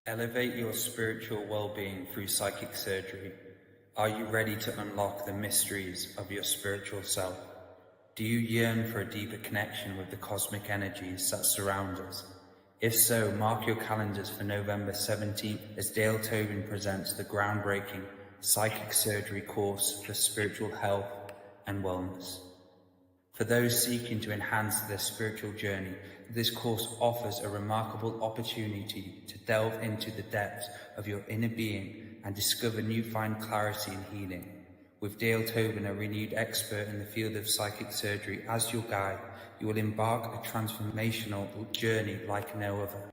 Elevate your spiritual well-being through psychic surgery. Are you ready to unlock the mysteries of your spiritual self? Do you yearn for a deeper connection with the cosmic energies that surround us? If so, mark your calendars for November 17th as Dale Tobin presents the groundbreaking Psychic Surgery course for spiritual health and wellness. For those seeking to enhance their spiritual journey, this course offers a remarkable opportunity to delve into the depths of your inner being and discover newfound clarity and healing. With Dale Tobin, a renewed expert in the field of psychic surgery, as your guide, you will embark a transformational journey like no other.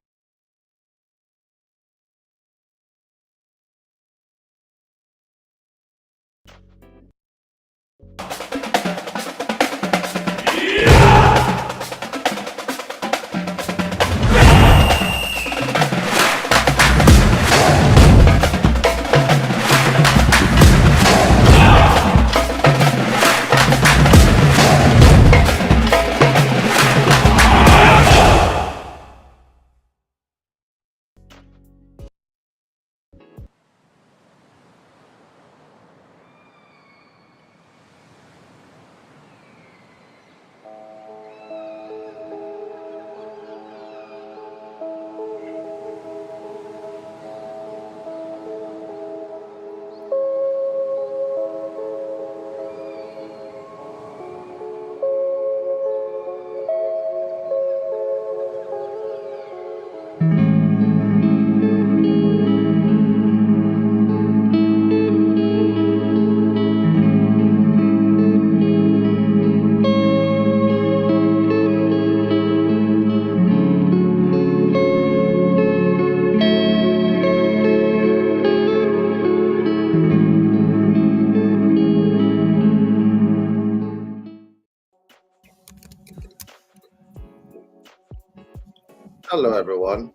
Hello, everyone.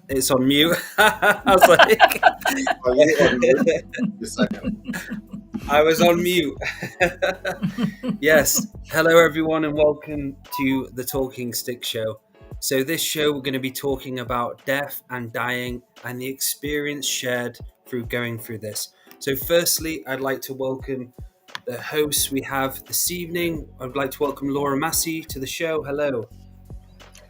It's on mute. I was like, Are you on mute? Just a second. I was on mute. Yes. Hello, everyone, and welcome to the Talking Stick Show. So this show, we're going to be talking about death and dying and the experience shared through going through this. So firstly, I'd like to welcome the hosts we have this evening. I'd like to welcome Laura Massey to the show. Hello.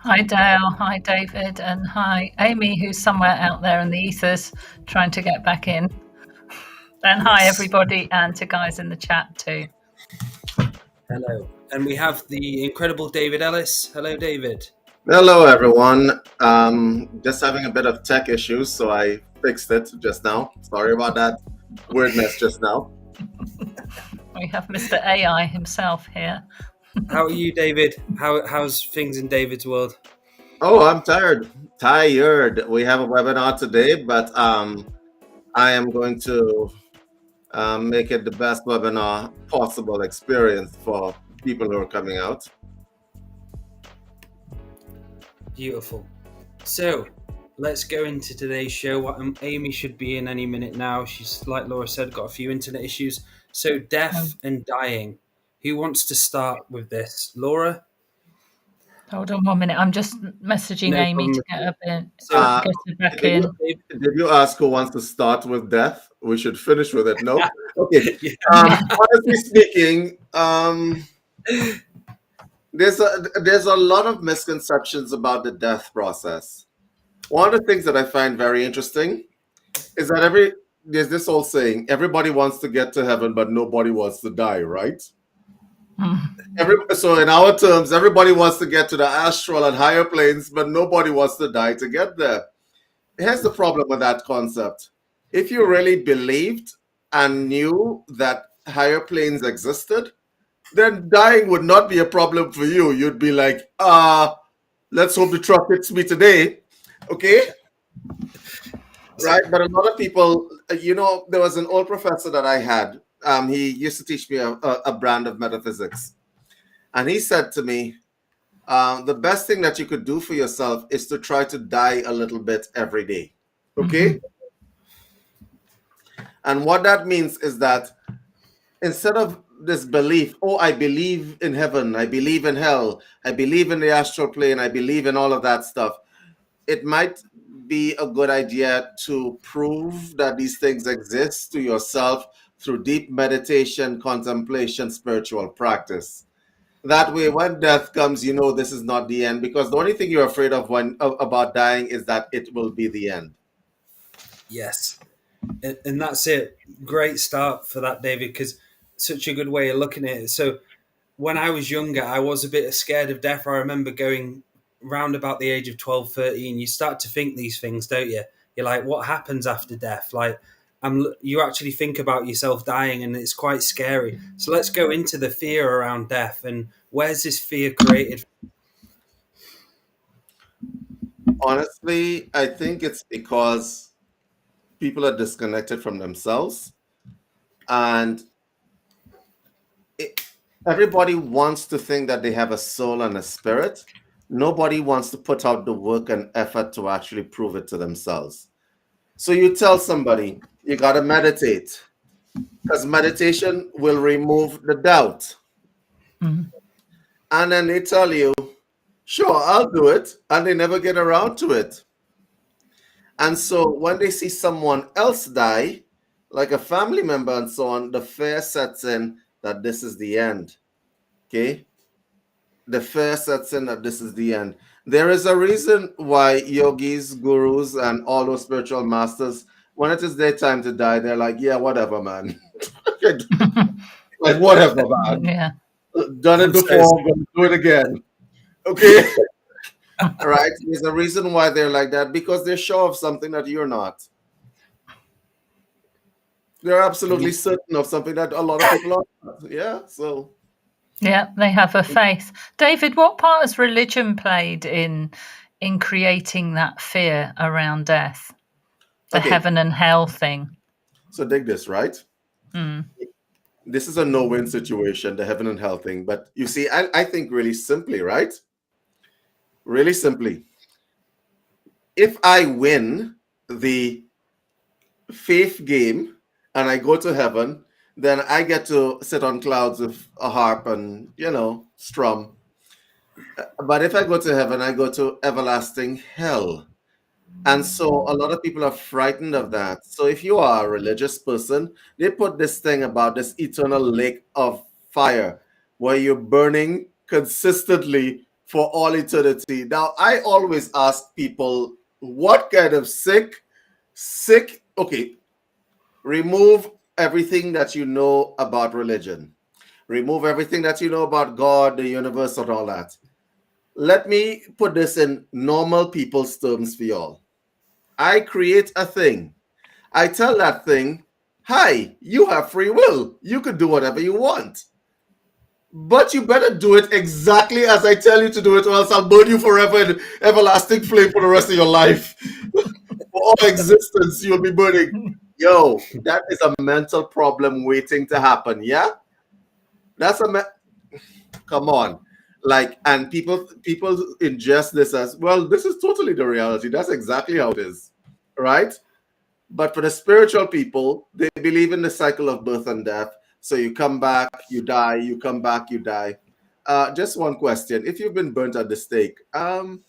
Hi Dale, hi David, and hi Amy, who's somewhere out there in the ethers trying to get back in. And hi everybody, and to guys in the chat too. Hello. And we have the incredible David Ellis. Hello, David. Hello, everyone. Just having a bit of tech issues, so I fixed it just now. Sorry about that weirdness just now. We have Mr. AI himself here. How are you, David? How's things in David's world? Oh, I'm tired. We have a webinar today, but I am going to make it the best webinar possible experience for people who are coming out. Beautiful. So let's go into today's show. Amy should be in any minute now. She's, like Laura said, got a few internet issues. So death and dying. Who wants to start with this? Laura? Hold on 1 minute. I'm just messaging Amy to get her back in. Did you ask who wants to start with death? We should finish with it. No? Okay. Honestly speaking, there's a lot of misconceptions about the death process. One of the things that I find very interesting is that there's this old saying, everybody wants to get to heaven, but nobody wants to die, right? So in our terms, everybody wants to get to the astral and higher planes, but nobody wants to die to get there. Here's the problem with that concept. If you really believed and knew that higher planes existed, then dying would not be a problem for you. You'd be like, let's hope the truck hits me today. Okay? Right? But a lot of people, there was an old professor that I had. He used to teach me a brand of metaphysics. And he said to me, the best thing that you could do for yourself is to try to die a little bit every day. Okay? And what that means is that instead of this belief, I believe in heaven, I believe in hell, I believe in the astral plane, I believe in all of that stuff, it might be a good idea to prove that these things exist to yourself through deep meditation, contemplation, spiritual practice. That way, when death comes, you know this is not the end, because the only thing you're afraid of about dying is that it will be the end. Yes. And that's it. Great start for that, David, because such a good way of looking at it. So when I was younger, I was a bit scared of death. I remember going round about the age of 12, 13, you start to think these things, don't you? You're like, what happens after death? Like, you actually think about yourself dying, and it's quite scary. So let's go into the fear around death, and where's this fear created? Honestly, I think it's because people are disconnected from themselves, and it, everybody wants to think that they have a soul and a spirit. Nobody wants to put out the work and effort to actually prove it to themselves. So you tell somebody you got to meditate, because meditation will remove the doubt. Mhm. And then they tell you, sure, I'll do it. And they never get around to it. And so when they see someone else die, like a family member and so on, the fear sets in that this is the end. Okay? The fear sets in that this is the end. There is a reason why yogis, gurus, and all those spiritual masters, when it is their time to die, they're like, yeah, whatever, man. Like, whatever, man. Yeah. Done it I'm so before, I'm going to do it again. Okay? Right? There's a reason why they're like that, because they're sure of something that you're not. They're absolutely certain of something that a lot of people are not. Yeah. So Yeah, they have a faith. David, what part has religion played in creating that fear around death? The okay. heaven and hell thing. So dig this, right? Mm. This is a no-win situation, the heaven and hell thing. But you see, I think really simply, right? Really simply. If I win the faith game and I go to heaven, then I get to sit on clouds with a harp and, strum. But if I go to heaven, I go to everlasting hell. And so a lot of people are frightened of that. So if you are a religious person, they put this thing about this eternal lake of fire where you're burning consistently for all eternity. Now, I always ask people, what kind of okay, remove everything that you know about religion. Remove everything that you know about God, the universe, and all that. Let me put this in normal people's terms for y'all. I create a thing. I tell that thing, hi, you have free will. You could do whatever you want. But you better do it exactly as I tell you to do it, or else I'll burn you forever in everlasting flame for the rest of your life. For all existence, you'll be burning. Yo, that is a mental problem waiting to happen. Yeah? That's come on. Like, and people ingest this as, well, this is totally the reality. That's exactly how it is. Right? But for the spiritual people, they believe in the cycle of birth and death. So you come back, you die, you come back, you die. Just one question. If you've been burnt at the stake, you're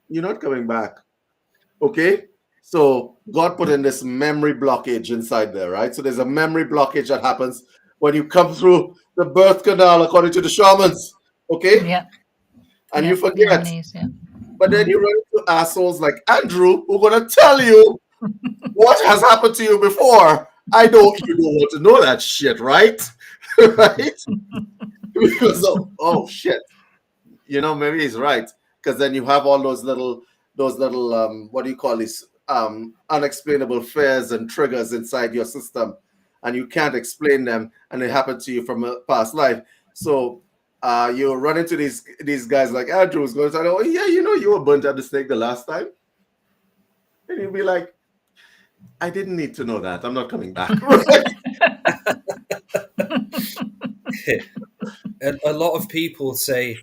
not coming back. Okay? So God put in this memory blockage inside there, right? So there's a memory blockage that happens when you come through the birth canal, according to the shamans. Okay? Yeah. And yeah. you forget. Amnesia. But then you run into assholes like Andrew who are going to tell you what has happened to you before. You don't want to know that shit, right? Right? Because oh shit. Maybe he's right. Because then you have all those little what do you call these unexplainable fears and triggers inside your system, and you can't explain them, and they happen to you from a past life. So you run into these guys like Andrew who's going to tell you, oh yeah, you were burnt at the stake the last time. And you'll be like, I didn't need to know that. I'm not coming back. A lot of people say,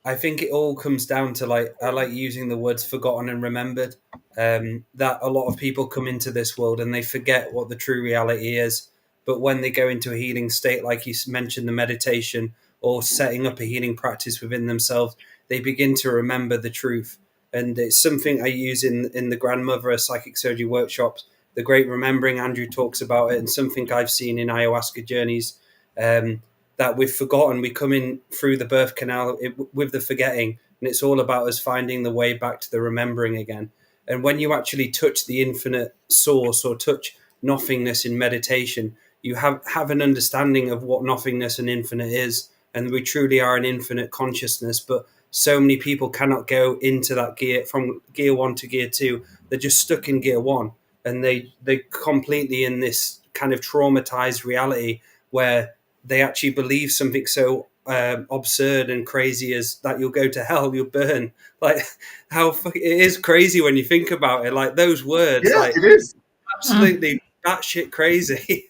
I think it all comes down to I like using the words forgotten and remembered. That a lot of people come into this world and they forget what the true reality is. But when they go into a healing state, like you mentioned, the meditation or setting up a healing practice within themselves, they begin to remember the truth. And it's something I use in the grandmother psychic surgery workshops. The Great Remembering, Andrew talks about it, and something I've seen in ayahuasca journeys that we've forgotten. We come in through the birth canal with the forgetting, and it's all about us finding the way back to the remembering again. And when you actually touch the infinite source or touch nothingness in meditation, you have an understanding of what nothingness and infinite is, and we truly are an infinite consciousness. But so many people cannot go into that gear from gear 1 to gear 2. They're just stuck in gear 1, and they're completely in this kind of traumatized reality where they actually believe something so absurd and crazy as that you'll go to hell, you'll burn. Like, it is crazy when you think about it. Like, those words, Yeah, like, it is absolutely batshit crazy.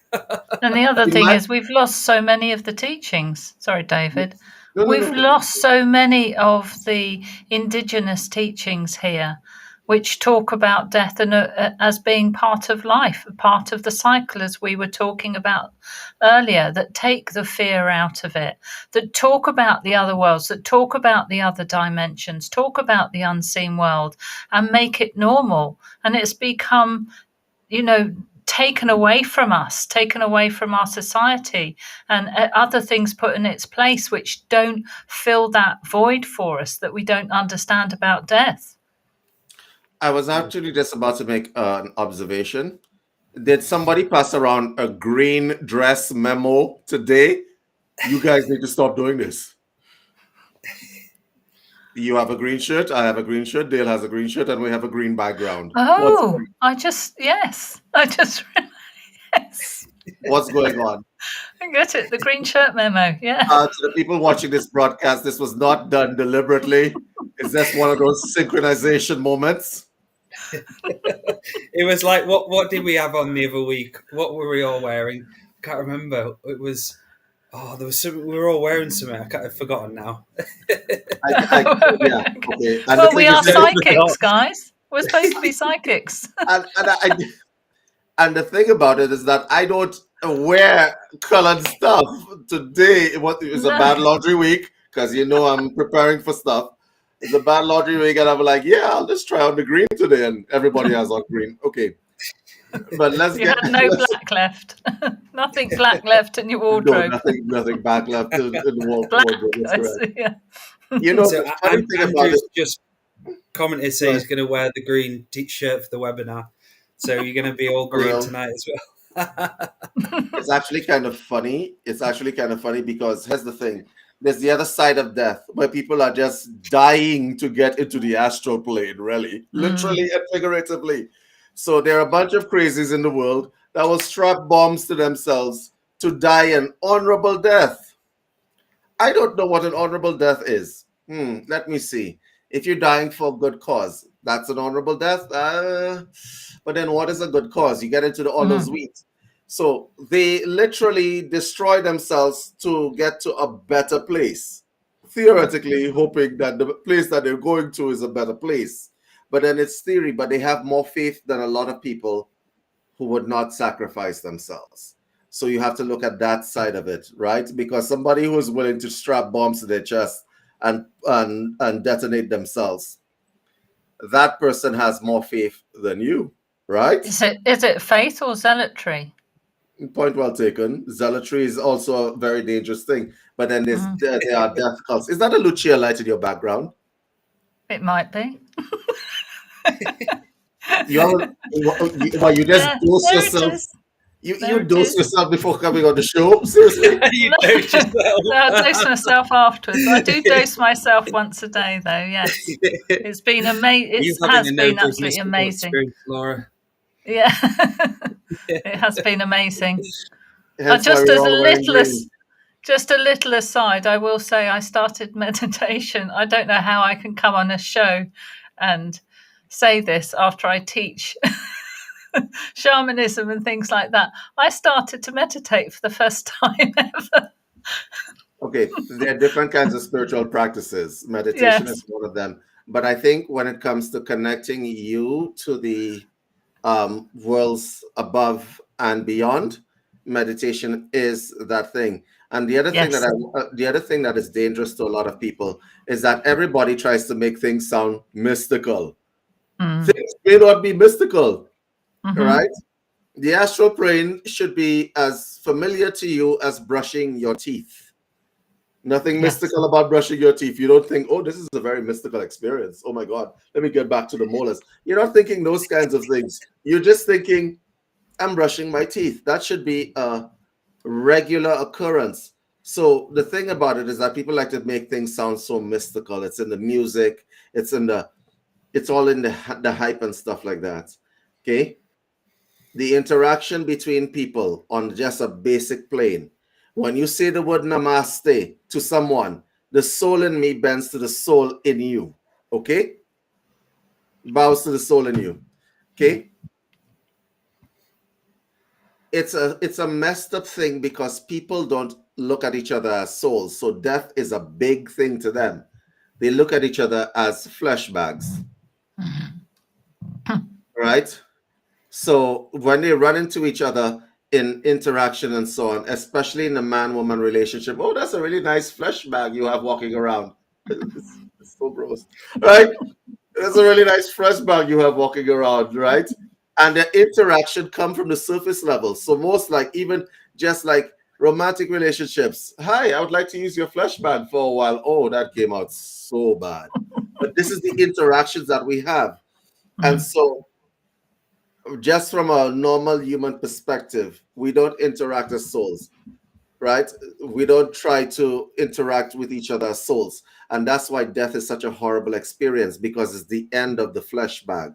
And the other thing is, we've lost so many of the teachings. Sorry, David. We've lost so many of the indigenous teachings here, which talk about death and as being part of life, part of the cycle, as we were talking about earlier, that take the fear out of it, that talk about the other worlds, that talk about the other dimensions, talk about the unseen world, and make it normal. And it's become, taken away from us, taken away from our society, and other things put in its place which don't fill that void for us, that we don't understand about death. I was actually just about to make an observation. Did somebody pass around a green dress memo today? You guys need to stop doing this. You have a green shirt, I have a green shirt, Dale has a green shirt, and we have a green background. Oh, yes. What's going on? I get it. The green shirt memo. Yeah. To the people watching this broadcast, this was not done deliberately. It's just one of those synchronization moments. It was like, what did we have on the other week? What were we all wearing? I can't remember. It was, there was something, we were all wearing something. I've forgotten now. Yeah, okay. Well, we are psychics, guys. We're supposed to be psychics. And the thing about it is that I don't wear colored stuff. Today, it was a bad laundry week, because I'm preparing for stuff. It's a bad laundry week, and I'm like, yeah, I'll just try on the green today, and everybody has on green. Okay. But you had no black left. Nothing black left in your wardrobe. No, nothing black left in the wardrobe. That's correct. Yeah. So Andrew's just commented saying he's going to wear the green t-shirt for the webinar. So you're going to be all green tonight as well. It's actually kind of funny. Because here's the thing. There's the other side of death where people are just dying to get into the astral plane, really, literally and figuratively. So there are a bunch of crazies in the world that will strap bombs to themselves to die an honorable death. I don't know what an honorable death is. Let me see. If you're dying for a good cause, that's an honorable death. But then what is a good cause? You get into all those weeds. So they literally destroy themselves to get to a better place, theoretically hoping that the place that they're going to is a better place. But then it's theory, but they have more faith than a lot of people who would not sacrifice themselves. So you have to look at that side of it, right? Because somebody who is willing to strap bombs to their chest and detonate themselves, that person has more faith than you, right? Is it faith or zealotry? Point well taken. Zealotry is also a very dangerous thing. But then there are death cults. Is that a Lucia light in your background? It might be. You just dose yourself. You dose yourself before coming on the show? Seriously? You dose yourself. No, I dose myself afterwards. I do dose myself once a day, though. Yes, it's been amazing. It has been absolutely amazing, Laura. Yeah, it has been amazing. Just a little aside, I will say I started meditation. I don't know how I can come on a show and say this after I teach shamanism and things like that. I started to meditate for the first time ever. Okay, there are different kinds of spiritual practices. Meditation is one of them. But I think when it comes to connecting you to the worlds above and beyond, meditation is that thing. And the other thing Yes. that is dangerous to a lot of people is that everybody tries to make things sound mystical. Things may not be mystical, right? The astral plane should be as familiar to you as brushing your teeth. Nothing mystical about brushing your teeth. You don't think, oh, this is a very mystical experience. Oh my God, let me get back to the molars. You're not thinking those kinds of things. You're just thinking, I'm brushing my teeth. That should be a regular occurrence. So the thing about it is that people like to make things sound so mystical. It's in the music, it's all in the hype and stuff like that. Okay. The interaction between people on just a basic plane. When you say the word namaste to someone, the soul in me bends to the soul in you. Okay? Bows to the soul in you. Okay? It's a messed up thing because people don't look at each other as souls. So death is a big thing to them. They look at each other as flesh bags. Right? So when they run into each other in interaction and so on, especially in a man-woman relationship, oh, that's a really nice flesh bag you have walking around. It's so gross, right? That's a really nice flesh bag you have walking around, right? And the interaction come from the surface level. So most like even just like romantic relationships. Hi, I would like to use your flesh bag for a while. Oh, that came out so bad. But this is the interactions that we have. And so just from a normal human perspective, we don't interact as souls, right? We don't try to interact with each other as souls. And that's why death is such a horrible experience, because it's the end of the flesh bag.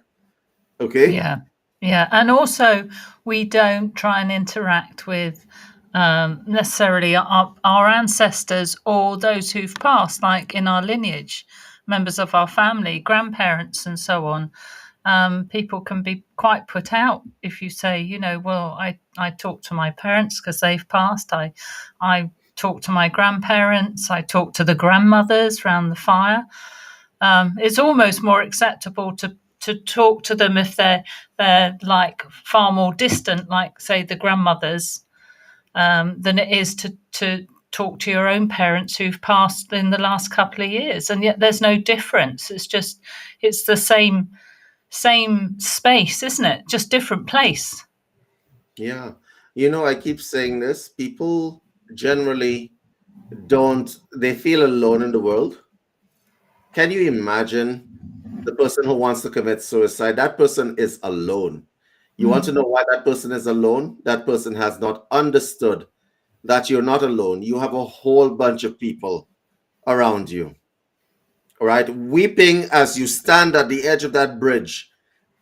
Okay? Yeah. Yeah. And also, we don't try and interact with necessarily our ancestors or those who've passed, like in our lineage, members of our family, grandparents, and so on. People can be quite put out if you say, well, I talk to my parents because they've passed. I talk to my grandparents. I talk to the grandmothers around the fire. It's almost more acceptable to talk to them if they're like far more distant, like say the grandmothers, than it is to talk to your own parents who've passed in the last couple of years. And yet there's no difference. It's the same space, isn't it? Just different place. Yeah. I keep saying this. People generally they feel alone in the world. Can you imagine the person who wants to commit suicide? That person is alone. You want to know why that person is alone? That person has not understood that you're not alone. You have a whole bunch of people around you, all right, weeping as you stand at the edge of that bridge,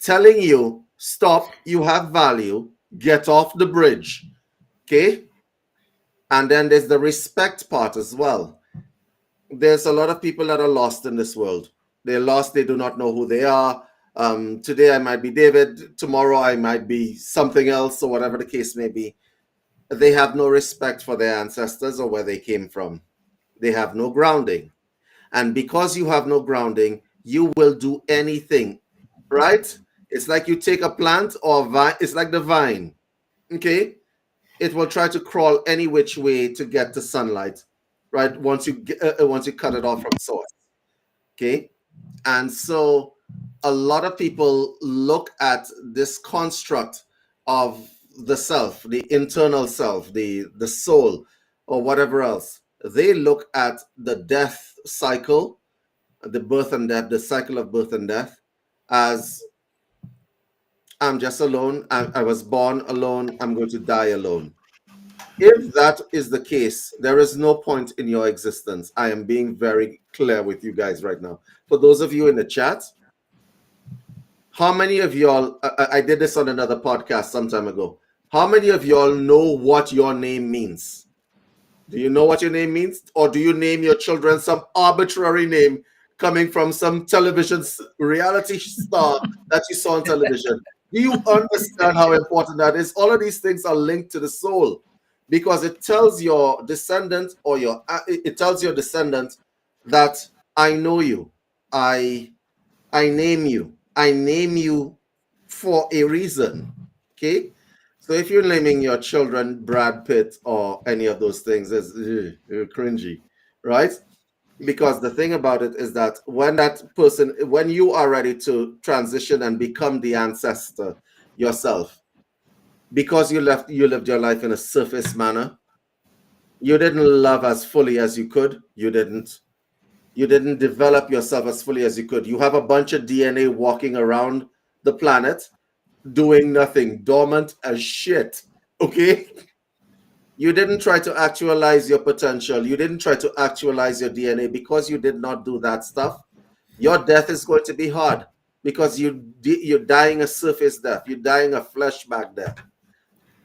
telling you, stop, you have value, get off the bridge. Okay? And then there's the respect part as well. There's a lot of people that are lost in this world. They're lost, they do not know who they are. Today I might be David, tomorrow I might be something else, or whatever the case may be. They have no respect for their ancestors or where they came from. They have no grounding. And because you have no grounding, you will do anything, right? It's like you take a plant or a vine, it's like the vine, okay? It will try to crawl any which way to get to sunlight, right? Once you cut it off from source, okay? And so a lot of people look at this construct of the self, the internal self, the soul, or whatever else. They look at the death cycle, the birth and death, the cycle of birth and death, as I'm just alone. I was born alone. I'm going to die alone. If that is the case, there is no point in your existence. I am being very clear with you guys right now. For those of you in the chat, how many of y'all, I did this on another podcast some time ago. How many of y'all know what your name means? Do you know what your name means? Or do you name your children some arbitrary name coming from some television reality star that you saw on television? Do you understand how important that is? All of these things are linked to the soul, because it tells your descendant it tells your descendant that I know you. I name you. I name you for a reason. Okay? So if you're naming your children Brad Pitt or any of those things, it's cringy, right? Because the thing about it is that when you are ready to transition and become the ancestor yourself, because you lived your life in a surface manner, you didn't love as fully as you could. You didn't develop yourself as fully as you could. You have a bunch of DNA walking around the planet doing nothing, dormant as shit. Okay? You didn't try to actualize your potential. You didn't try to actualize your DNA because you did not do that stuff. Your death is going to be hard because you're dying a surface death. You're dying a fleshback death,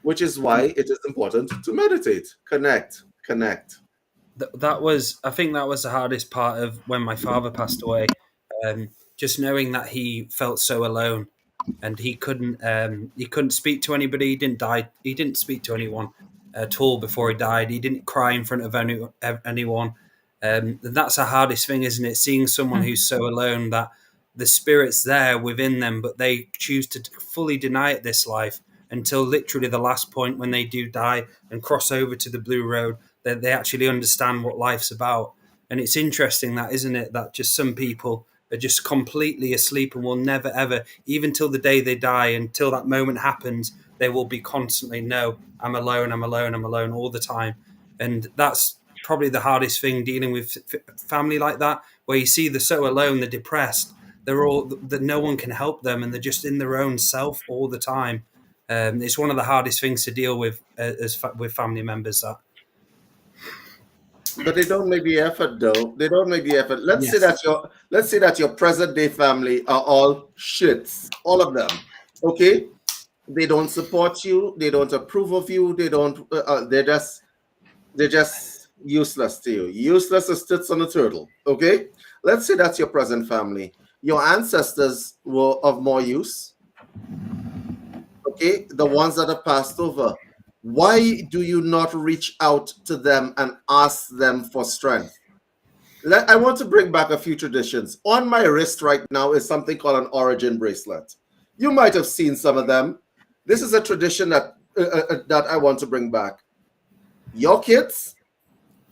which is why it is important to meditate, connect. I think that was the hardest part of when my father passed away. Just knowing that he felt so alone, and he couldn't speak to anybody. He didn't speak to anyone at all before he died. He didn't cry in front of anyone. And that's the hardest thing, isn't it? Seeing someone who's so alone that the spirit's there within them, but they choose to fully deny it this life until literally the last point when they do die and cross over to the blue road, that they actually understand what life's about. And it's interesting that, isn't it, that just some people are just completely asleep and will never ever, even till the day they die, until that moment happens, they will be constantly, no, I'm alone, I'm alone, I'm alone all the time. And that's probably the hardest thing, dealing with family like that, where you see they're so alone, they're depressed, they're all that no one can help them, and they're just in their own self all the time. It's one of the hardest things to deal with with family members. That, But they don't make the effort, though. They don't make the effort. Let's say yes, that your present day family are all shits, all of them. Okay, they don't support you. They don't approve of you. They don't. They're just useless to you. Useless as tits on a turtle. Okay, let's say that's your present family. Your ancestors were of more use. Okay, the ones that have passed over. Why do you not reach out to them and ask them for strength? I want to bring back a few traditions. On my wrist right now is something called an origin bracelet. You might have seen some of them. This is a tradition that I want to bring back. Your kids,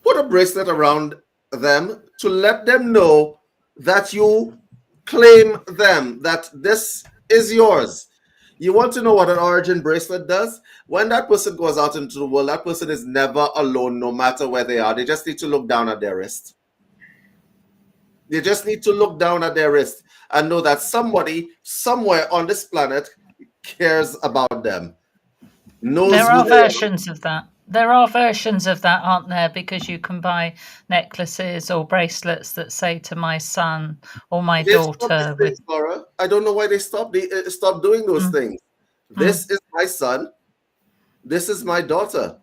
put a bracelet around them to let them know that you claim them, that this is yours. You want to know what an origin bracelet does? When that person goes out into the world, that person is never alone, no matter where they are. They just need to look down at their wrist. They just need to look down at their wrist and know that somebody somewhere on this planet cares about them. There are versions of that. There are versions of that, aren't there? Because you can buy necklaces or bracelets that say "to my son" or "my daughter." Things, Laura. I don't know why they stopped. Stop doing those things. This is my son. This is my daughter.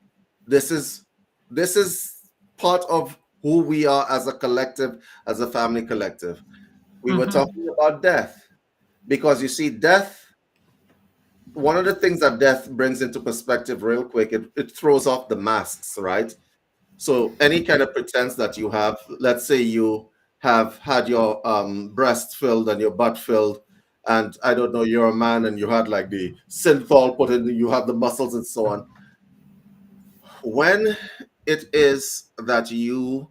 This is part of who we are as a collective, as a family collective. We were talking about death because you see, death. One of the things that death brings into perspective real quick, it throws off the masks, right? So any kind of pretense that you have, let's say you have had your breast filled and your butt filled, and I don't know, you're a man and you had like the synthol put in, you have the muscles and so on. When it is that you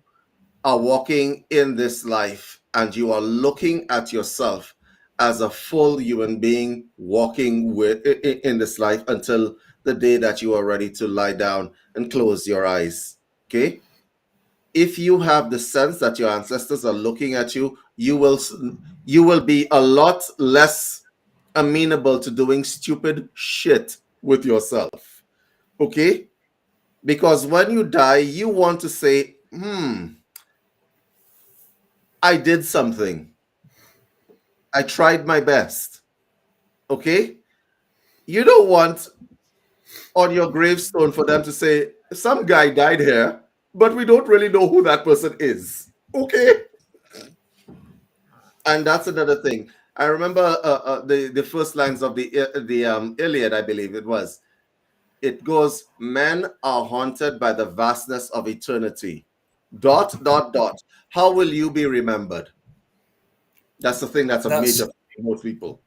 are walking in this life and you are looking at yourself as a full human being walking in this life until the day that you are ready to lie down and close your eyes. Okay? If you have the sense that your ancestors are looking at you, you will be a lot less amenable to doing stupid shit with yourself. Okay? Because when you die, you want to say, I did something. I tried my best. Okay? You don't want on your gravestone for them to say, some guy died here, but we don't really know who that person is. Okay? And that's another thing. I remember the first lines of the Iliad, I believe it was. It goes, men are haunted by the vastness of eternity. ... How will you be remembered? That's the thing that's a major thing for most people.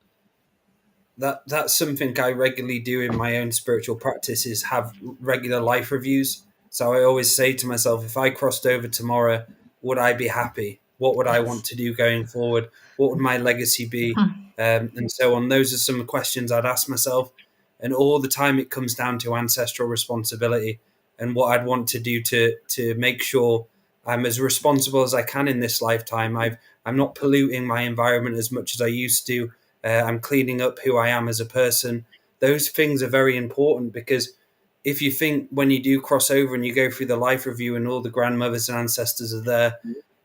That's something I regularly do in my own spiritual practice, is have regular life reviews. So I always say to myself, if I crossed over tomorrow, would I be happy? What would I want to do going forward? What would my legacy be? And so on. Those are some questions I'd ask myself. And all the time it comes down to ancestral responsibility and what I'd want to do to make sure I'm as responsible as I can in this lifetime. I'm not polluting my environment as much as I used to. I'm cleaning up who I am as a person. Those things are very important, because if you think when you do cross over and you go through the life review and all the grandmothers and ancestors are there,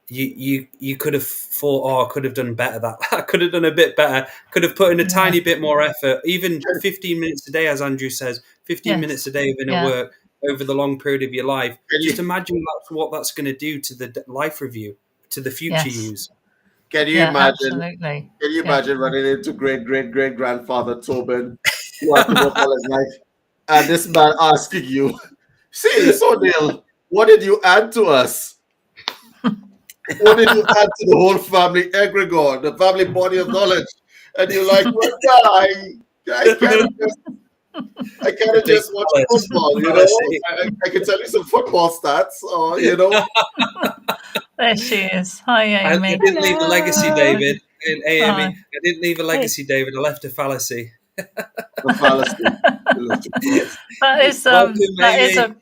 you could have thought, oh, I could have done better. That I could have done a bit better. Could have put in a tiny bit more effort. Even 15 minutes a day, as Andrew says, 15 minutes a day of inner work over the long period of your life. Just imagine what that's going to do to the life review, to the future use. Can you imagine? Absolutely. Can you imagine running into great grandfather Tobin, who has to work all his life, and this man asking you, "See, so Neil, what did you add to us? What did you add to the whole family egregore, the family body of knowledge?" And you're like, "Well, I can't just watch football, you know. I can tell you some football stats, or you know." There she is. Hi, Amy. I didn't leave a legacy, David. Hey, Amy. I didn't leave a legacy, David. I left a fallacy. A fallacy. That is a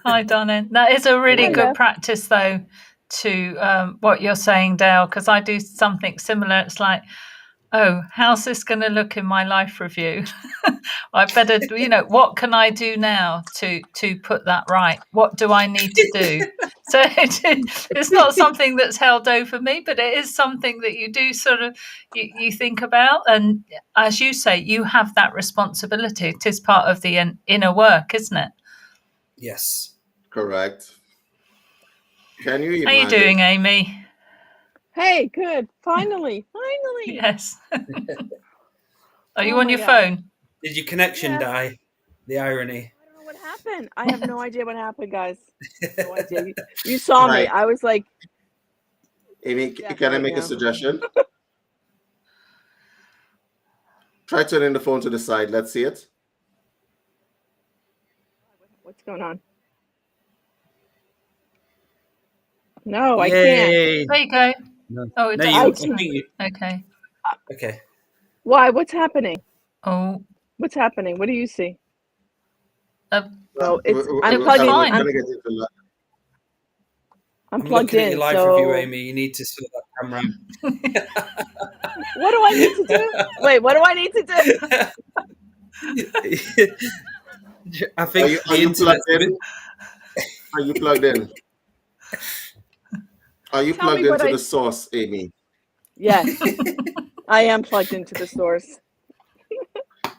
hi, darling. That is a really good practice, though, to what you're saying, Dale, because I do something similar. It's like, oh, how's this going to look in my life review? I better, what can I do now to put that right? What do I need to do? So it's not something that's held over me, but it is something that you do sort of, you think about. And as you say, you have that responsibility. It is part of the inner work, isn't it? Yes. Correct. Can you imagine? How are you doing, Amy? Hey, good. Finally. Yes. Are you on your phone? Did your connection die? The irony. I don't know what happened. I have no idea what happened, guys. No idea. You saw me. I was like, Amy, can I make a suggestion? Try turning the phone to the side. Let's see it. What's going on? No, I can't. There you go. No. Oh, it's okay. Okay. Why? What's happening? Oh, what's happening? What do you see? Well, I'm plugged in. I'm plugged looking in. At your life review, Amy. You need to sort that camera. What do I need to do? Wait, what do I need to do? I think are you plugged in? Are you plugged in? Are you plugged into the source, Amy? Yes, I am plugged into the source.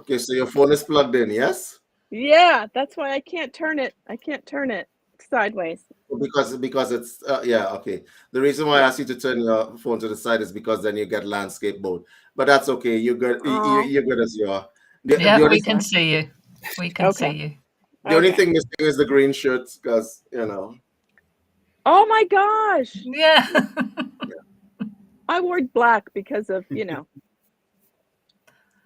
Okay, so your phone is plugged in, yes? Yeah, that's why I can't turn it. I can't turn it sideways. Because it's okay. The reason why I asked you to turn your phone to the side is because then you get landscape mode. But that's okay. You're good. You're good as you are. We can see you. We can see you. The only thing missing is the green shirts, because Oh my gosh! Yeah. I wore black because of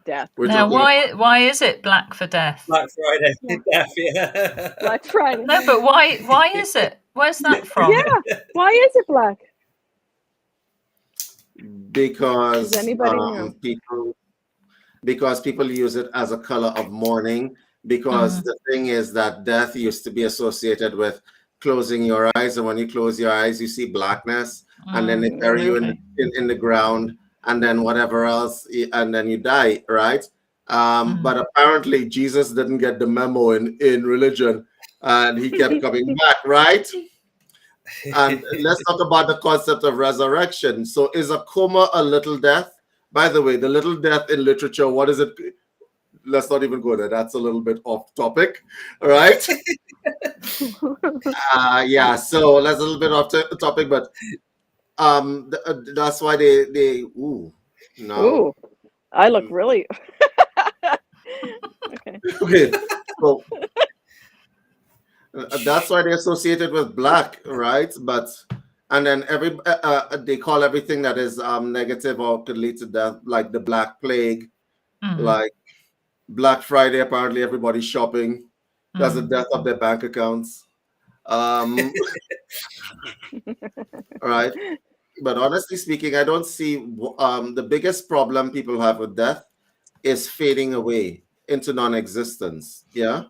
death. Now, why is it black for death? Black Friday, death, yeah. Black Friday. No, but why is it? Where's that from? Yeah, why is it black? Because Does anybody know? people use it as a color of mourning. Because the thing is that death used to be associated with closing your eyes, and when you close your eyes, you see blackness, and then they bury you in the ground, and then whatever else, and then you die, right? But apparently Jesus didn't get the memo in religion, and he kept coming back, right? And let's talk about the concept of resurrection. So is a coma a little death? By the way, the little death in literature, what is it? Let's not even go there. That's a little bit off topic, all right? So that's a little bit off topic, but that's why they I look really okay. So that's why they're associated with black, right? And then they call everything that is negative or could lead to death, like the Black Plague, Like Black Friday, apparently everybody's shopping. That's the death of their bank accounts. All right. But honestly speaking, I don't see the biggest problem people have with death is fading away into non-existence. Yeah.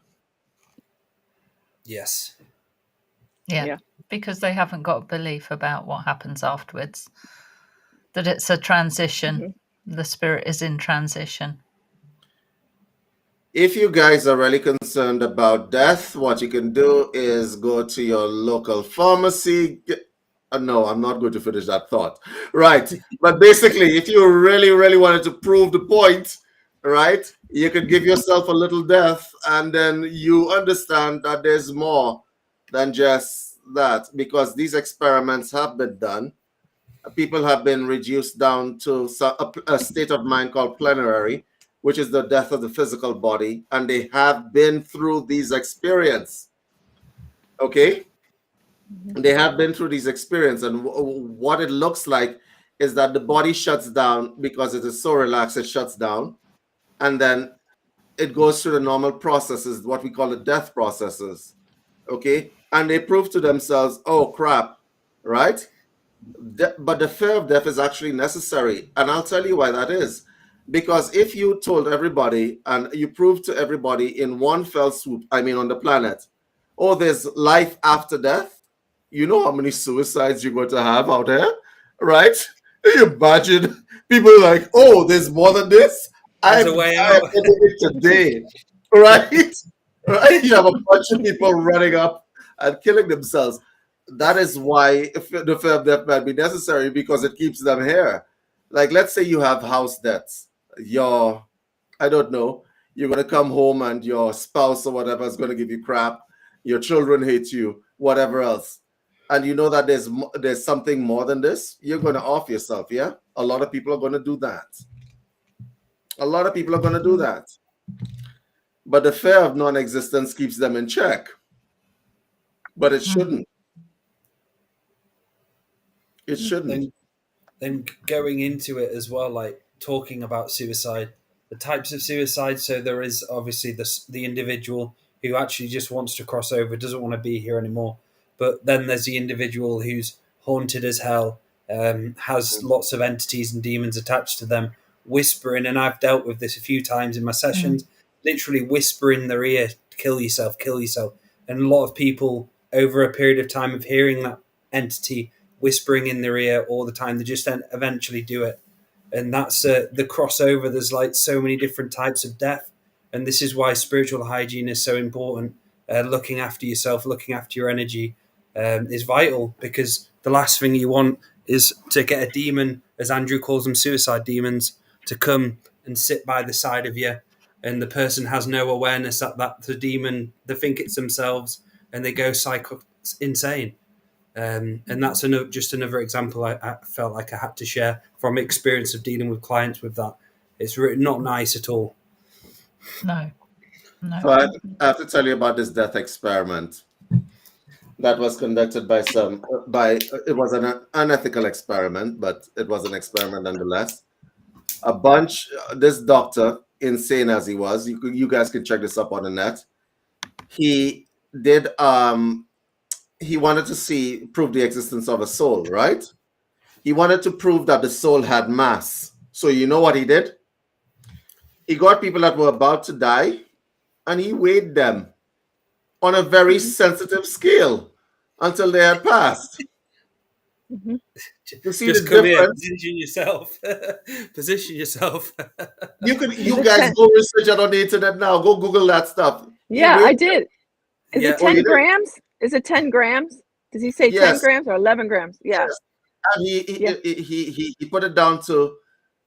Yes. Yeah, because they haven't got a belief about what happens afterwards. That it's a transition. The spirit is in transition. If you guys are really concerned about death, what you can do is go to your local pharmacy. No, I'm not going to finish that thought. Right. But basically, if you really, really wanted to prove the point, right, you could give yourself a little death, and then you understand that there's more than just that, because these experiments have been done. People have been reduced down to a state of mind called plenary, which is the death of the physical body, and they have been through these experiences. Okay? They have been through these experiences, and what it looks like is that the body shuts down because it is so relaxed, it shuts down, and then it goes through the normal processes, what we call the death processes. Okay? And they prove to themselves, oh crap, right? But the fear of death is actually necessary. And I'll tell you why that is. Because if you told everybody and you proved to everybody in one fell swoop, I mean on the planet, oh, there's life after death, you know how many suicides you're going to have out there, right? You imagine people like, oh, there's more than this? I'm it today, right? Right? You have a bunch of people running up and killing themselves. That is why the fear of death might be necessary, because it keeps them here. Like, let's say you have house debts. I don't know, you're going to come home and your spouse or whatever is going to give you crap. Your children hate you, whatever else. And you know that there's something more than this. You're going to off yourself, yeah? A lot of people are going to do that. A lot of people are going to do that. But the fear of non-existence keeps them in check. But it shouldn't. It shouldn't. Then going into it as well, like talking about suicide, the types of suicide. So there is obviously the individual who actually just wants to cross over, doesn't want to be here anymore. But then there's the individual who's haunted as hell, has lots of entities and demons attached to them, whispering, and I've dealt with this a few times in my sessions, literally whispering in their ear, kill yourself, kill yourself. And a lot of people, over a period of time of hearing that entity whispering in their ear all the time, they just then eventually do it. And that's the crossover. There's like so many different types of death. And this is why spiritual hygiene is so important. Looking after yourself, looking after your energy is vital, because the last thing you want is to get a demon, as Andrew calls them, suicide demons, to come and sit by the side of you. And the person has no awareness that the demon, they think it's themselves, and they go insane. And that's just another example I felt like I had to share from experience of dealing with clients with that. It's not nice at all. No. So I have to tell you about this death experiment that was conducted by it was an unethical experiment, but it was an experiment nonetheless. This doctor, insane as he was, you guys can check this up on the net. He did he wanted to prove the existence of a soul, right? He wanted to prove that the soul had mass. So you know what he did? He got people that were about to die, and he weighed them on a very sensitive scale until they had passed. You see just the come difference? Here, position yourself. Position yourself. You guys go research it on the internet now. Go Google that stuff. Yeah, I did. Is it 10 grams? Is it 10 grams? Does he say 10 grams or 11 grams? Yeah. Yes. And he put it down to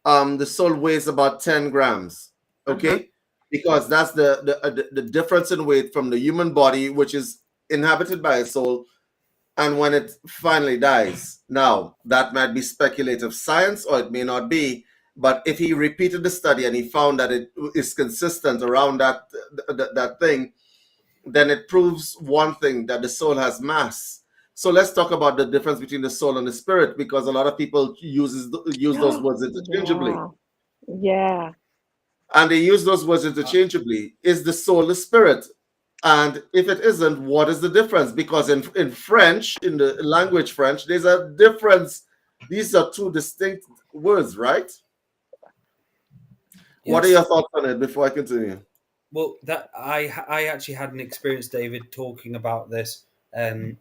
the soul weighs about 10 grams. Okay? Because that's the difference in weight from the human body, which is inhabited by a soul, and when it finally dies. Now, that might be speculative science, or it may not be, but if he repeated the study and he found that it is consistent around that thing, then it proves one thing, that the soul has mass. So let's talk about the difference between the soul and the spirit, because a lot of people use those words interchangeably. Yeah. And they use those words interchangeably. Is the soul the spirit? And if it isn't, what is the difference? Because in French, in the language French, there's a difference. These are two distinct words, right? Yes. What are your thoughts on it before I continue? Well, that I actually had an experience, David, talking about this,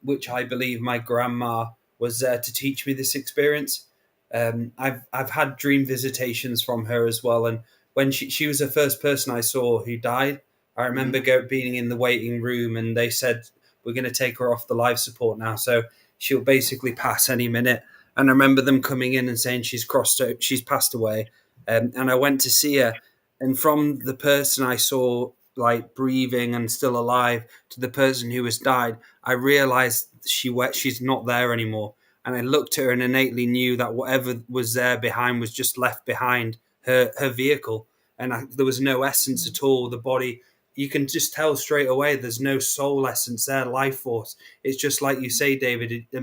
which I believe my grandma was there to teach me this experience. I've had dream visitations from her as well, and when she was the first person I saw who died, I remember being in the waiting room, and they said, we're going to take her off the life support now, so she'll basically pass any minute. And I remember them coming in and saying she's passed away, and I went to see her. And from the person I saw like breathing and still alive to the person who has died, I realized she's not there anymore. And I looked at her and innately knew that whatever was there behind was just left behind her vehicle. And there was no essence at all. The body, you can just tell straight away there's no soul essence there, life force. It's just like you say, David, a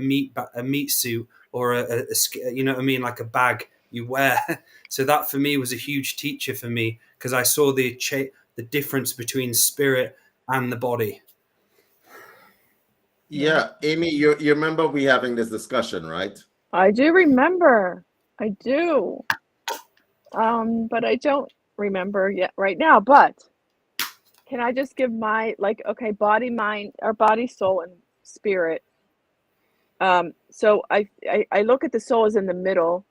meat suit or a you know what I mean, like a bag you wear. So that for me was a huge teacher for me, because I saw the difference between spirit and the body. Yeah, Amy, you remember we having this discussion, right? I do remember. I do. But I don't remember yet right now. But can I just give my body, mind, or body, soul, and spirit? So I look at the soul as in the middle,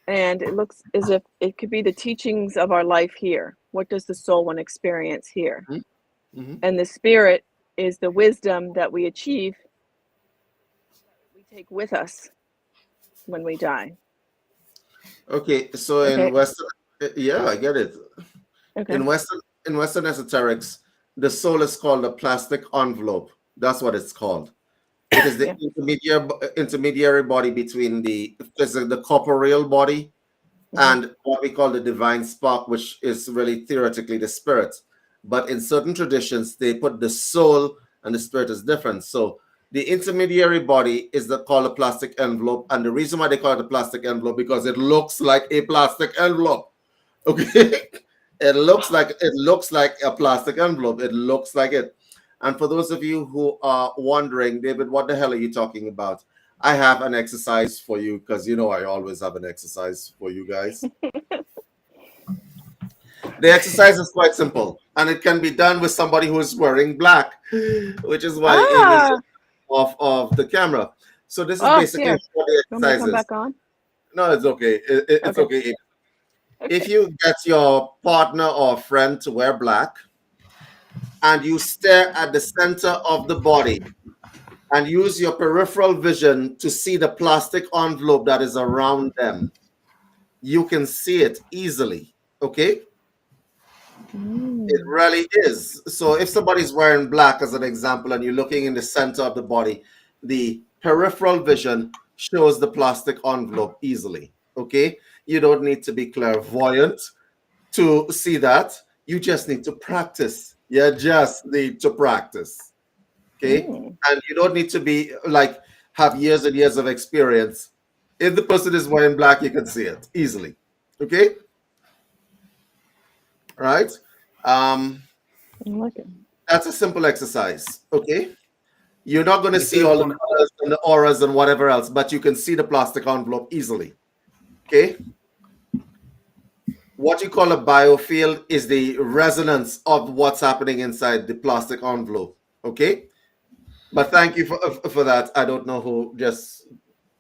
and it looks as if it could be the teachings of our life here. What does the soul want to experience here? Mm-hmm. And the spirit is the wisdom that we achieve, we take with us when we die. Okay, so in Western, yeah, I get it. Okay. In Western esoterics, the soul is called a plastic envelope. That's what it's called. It is the intermediary body between the corporeal body and what we call the divine spark, which is really theoretically the spirit. But in certain traditions, they put the soul and the spirit as different. So the intermediary body is called a plastic envelope. And the reason why they call it a plastic envelope, because it looks like a plastic envelope. Okay? It looks like a plastic envelope. It looks like it. And for those of you who are wondering, David, what the hell are you talking about? I have an exercise for you, because you know I always have an exercise for you guys. The exercise is quite simple, and it can be done with somebody who is wearing black, which is why Amy is off the camera. So this is basically what the exercise is. Back on? No, it's okay. It's okay. If you get your partner or friend to wear black, and you stare at the center of the body and use your peripheral vision to see the plastic envelope that is around them, you can see it easily, okay? It really is. So if somebody's wearing black, as an example, and you're looking in the center of the body, the peripheral vision shows the plastic envelope easily, okay? You don't need to be clairvoyant to see that. You just need to practice. You just need to practice, okay? And you don't need to be have years and years of experience. If the person is wearing black, you can see it easily, okay? All right? That's a simple exercise, okay? You're not going to see all the colors and the auras and whatever else, but you can see the plastic envelope easily, okay? What you call a biofield is the resonance of what's happening inside the plastic envelope, okay? But thank you for that. I don't know who just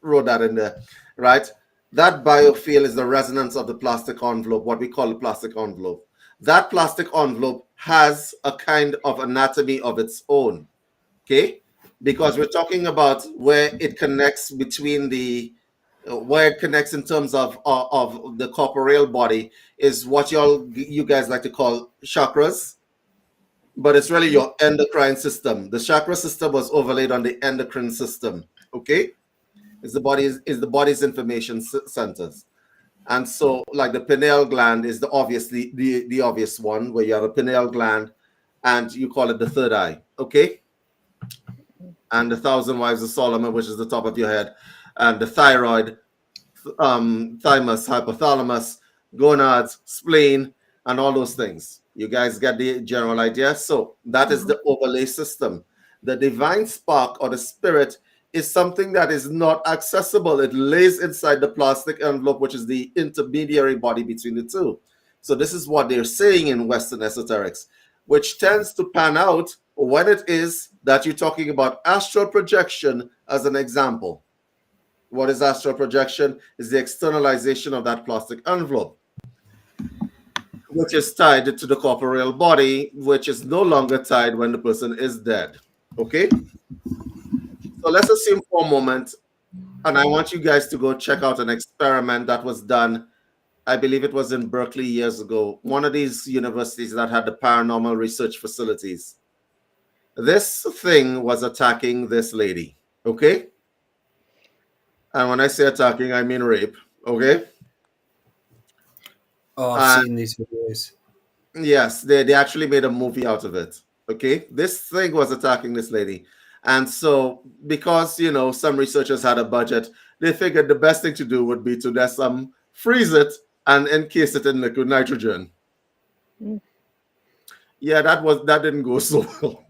wrote that in there, right? That biofield is the resonance of the plastic envelope, what we call the plastic envelope. That plastic envelope has a kind of anatomy of its own, okay? Because we're talking about where it connects between where it connects in terms of the corporeal body is what you guys like to call chakras, but it's really your endocrine system. The chakra system was overlaid on the endocrine system, okay? Is the body's information centers. And so like the pineal gland is the obvious one, where you have a pineal gland and you call it the third eye, okay? And the 1,000 Wives of Solomon, which is the top of your head, and the thyroid, thymus, hypothalamus, gonads, spleen, and all those things. You guys get the general idea? So that is the overlay system. The divine spark or the spirit is something that is not accessible. It lays inside the plastic envelope, which is the intermediary body between the two. So this is what they're saying in Western esoterics, which tends to pan out when it is that you're talking about astral projection as an example. What is astral projection? Is the externalization of that plastic envelope, which is tied to the corporeal body, which is no longer tied when the person is dead. Okay? So let's assume for a moment, and I want you guys to go check out an experiment that was done. I believe it was in Berkeley years ago, one of these universities that had the paranormal research facilities. This thing was attacking this lady. Okay? And when I say attacking, I mean rape. Okay? Oh, I've seen these videos. Yes, they actually made a movie out of it. Okay, this thing was attacking this lady, and so because some researchers had a budget, they figured the best thing to do would be to just freeze it and encase it in liquid nitrogen. Yeah, that didn't go so well.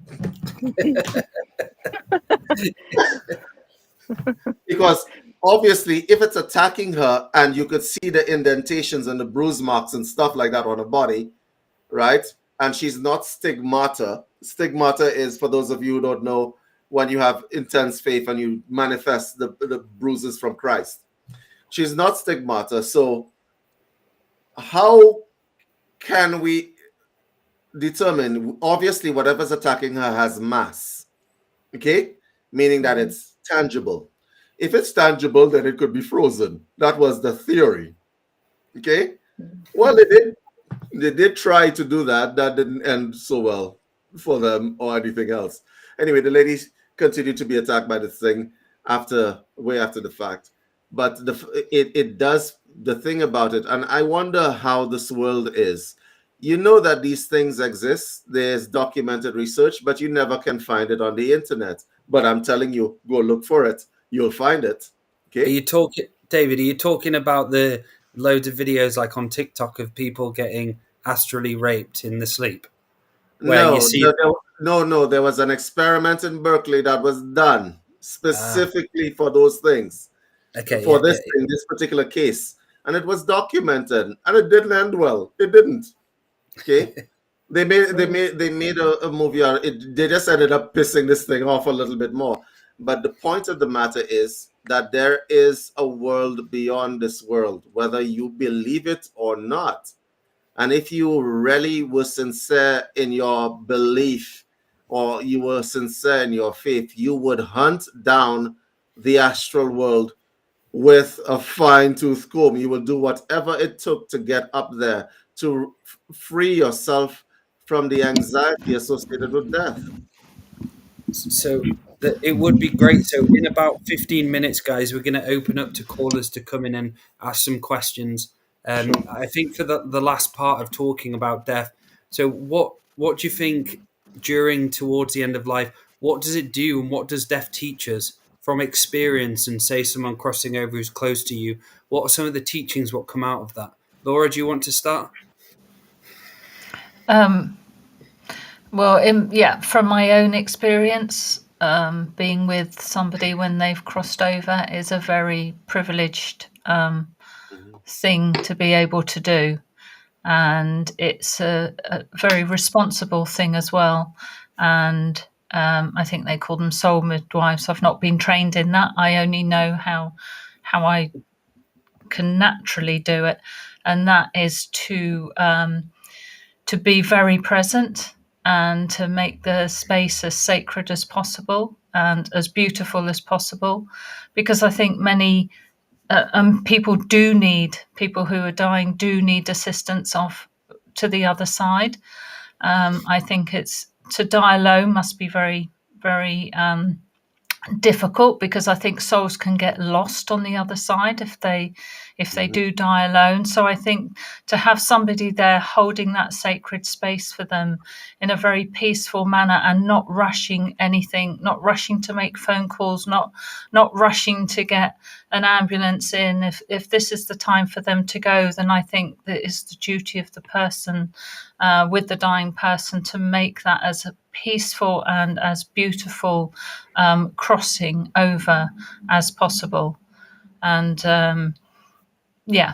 Because obviously, if it's attacking her and you could see the indentations and the bruise marks and stuff like that on her body, right? And she's not stigmata. Stigmata is, for those of you who don't know, when you have intense faith and you manifest the bruises from Christ. She's not stigmata. So how can we determine? Obviously, whatever's attacking her has mass. Okay? Meaning that it's tangible. If it's tangible, then it could be frozen. That was the theory. Okay? Well, they did try to do that. That didn't end so well for them or anything else. Anyway, the ladies continued to be attacked by this thing way after the fact. But it does the thing about it. And I wonder how this world is. You know that these things exist. There's documented research, but you never can find it on the internet. But I'm telling you, go look for it. You'll find it. Okay. David, are you talking about the loads of videos like on TikTok of people getting astrally raped in the sleep? No, there was an experiment in Berkeley that was done specifically for those things. Okay. For this particular case. And it was documented and it didn't end well. It didn't. Okay. They made a movie out. They just ended up pissing this thing off a little bit more. But the point of the matter is that there is a world beyond this world, whether you believe it or not. And if you really were sincere in your belief or you were sincere in your faith, you would hunt down the astral world with a fine-tooth comb. You will do whatever it took to get up there to free yourself from the anxiety associated with death. So it would be great. So in about 15 minutes, guys, we're going to open up to callers to come in and ask some questions. Sure. I think for the last part of talking about death, so what do you think towards the end of life, what does it do and what does death teach us from experience? And say someone crossing over who's close to you, what are some of the teachings what come out of that? Laura, do you want to start? Well, from my own experience, being with somebody when they've crossed over is a very privileged thing to be able to do. And it's a very responsible thing as well. And I think they call them soul midwives. I've not been trained in that. I only know how I can naturally do it. And that is to be very present and to make the space as sacred as possible and as beautiful as possible. Because I think many people who are dying do need assistance to the other side. I think to die alone must be very, very difficult, because I think souls can get lost on the other side if if they do die alone. So I think to have somebody there holding that sacred space for them in a very peaceful manner and not rushing anything, not rushing to make phone calls, not rushing to get an ambulance in. If this is the time for them to go, then I think that it's the duty of the person with the dying person to make that as a peaceful and as beautiful crossing over as possible. And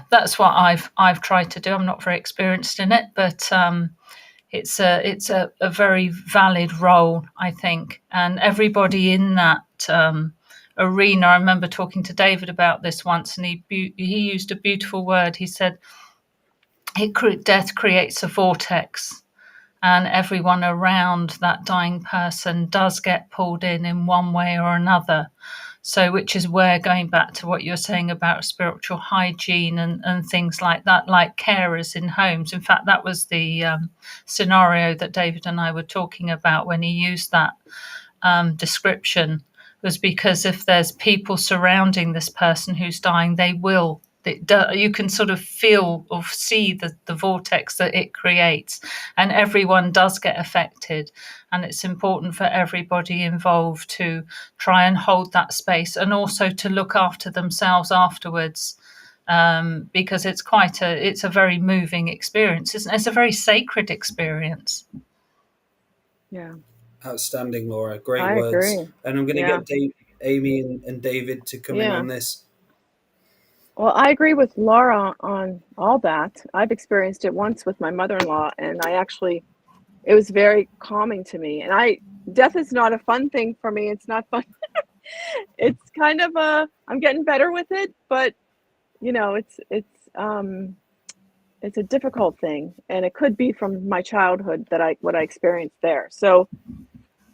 that's what I've tried to do. I'm not very experienced in it, but it's a very valid role, I think. And everybody in that arena, I remember talking to David about this once, and he used a beautiful word. He said, death creates a vortex, and everyone around that dying person does get pulled in one way or another. So, which is where, going back to what you're saying about spiritual hygiene and things like that, like carers in homes. In fact, that was the scenario that David and I were talking about when he used that description, was because if there's people surrounding this person who's dying, they will. You can sort of feel or see the vortex that it creates, and everyone does get affected. And it's important for everybody involved to try and hold that space, and also to look after themselves afterwards, because it's a very moving experience, isn't it? It's a very sacred experience. Yeah. Outstanding, Laura. Great I words. agree. And I'm going to get Amy and David to come in on this. Well, I agree with Laura on all that. I've experienced it once with my mother-in-law, and it was very calming to me. And death is not a fun thing for me. It's not fun. It's kind of I'm getting better with it, but it's a difficult thing, and it could be from my childhood what I experienced there. So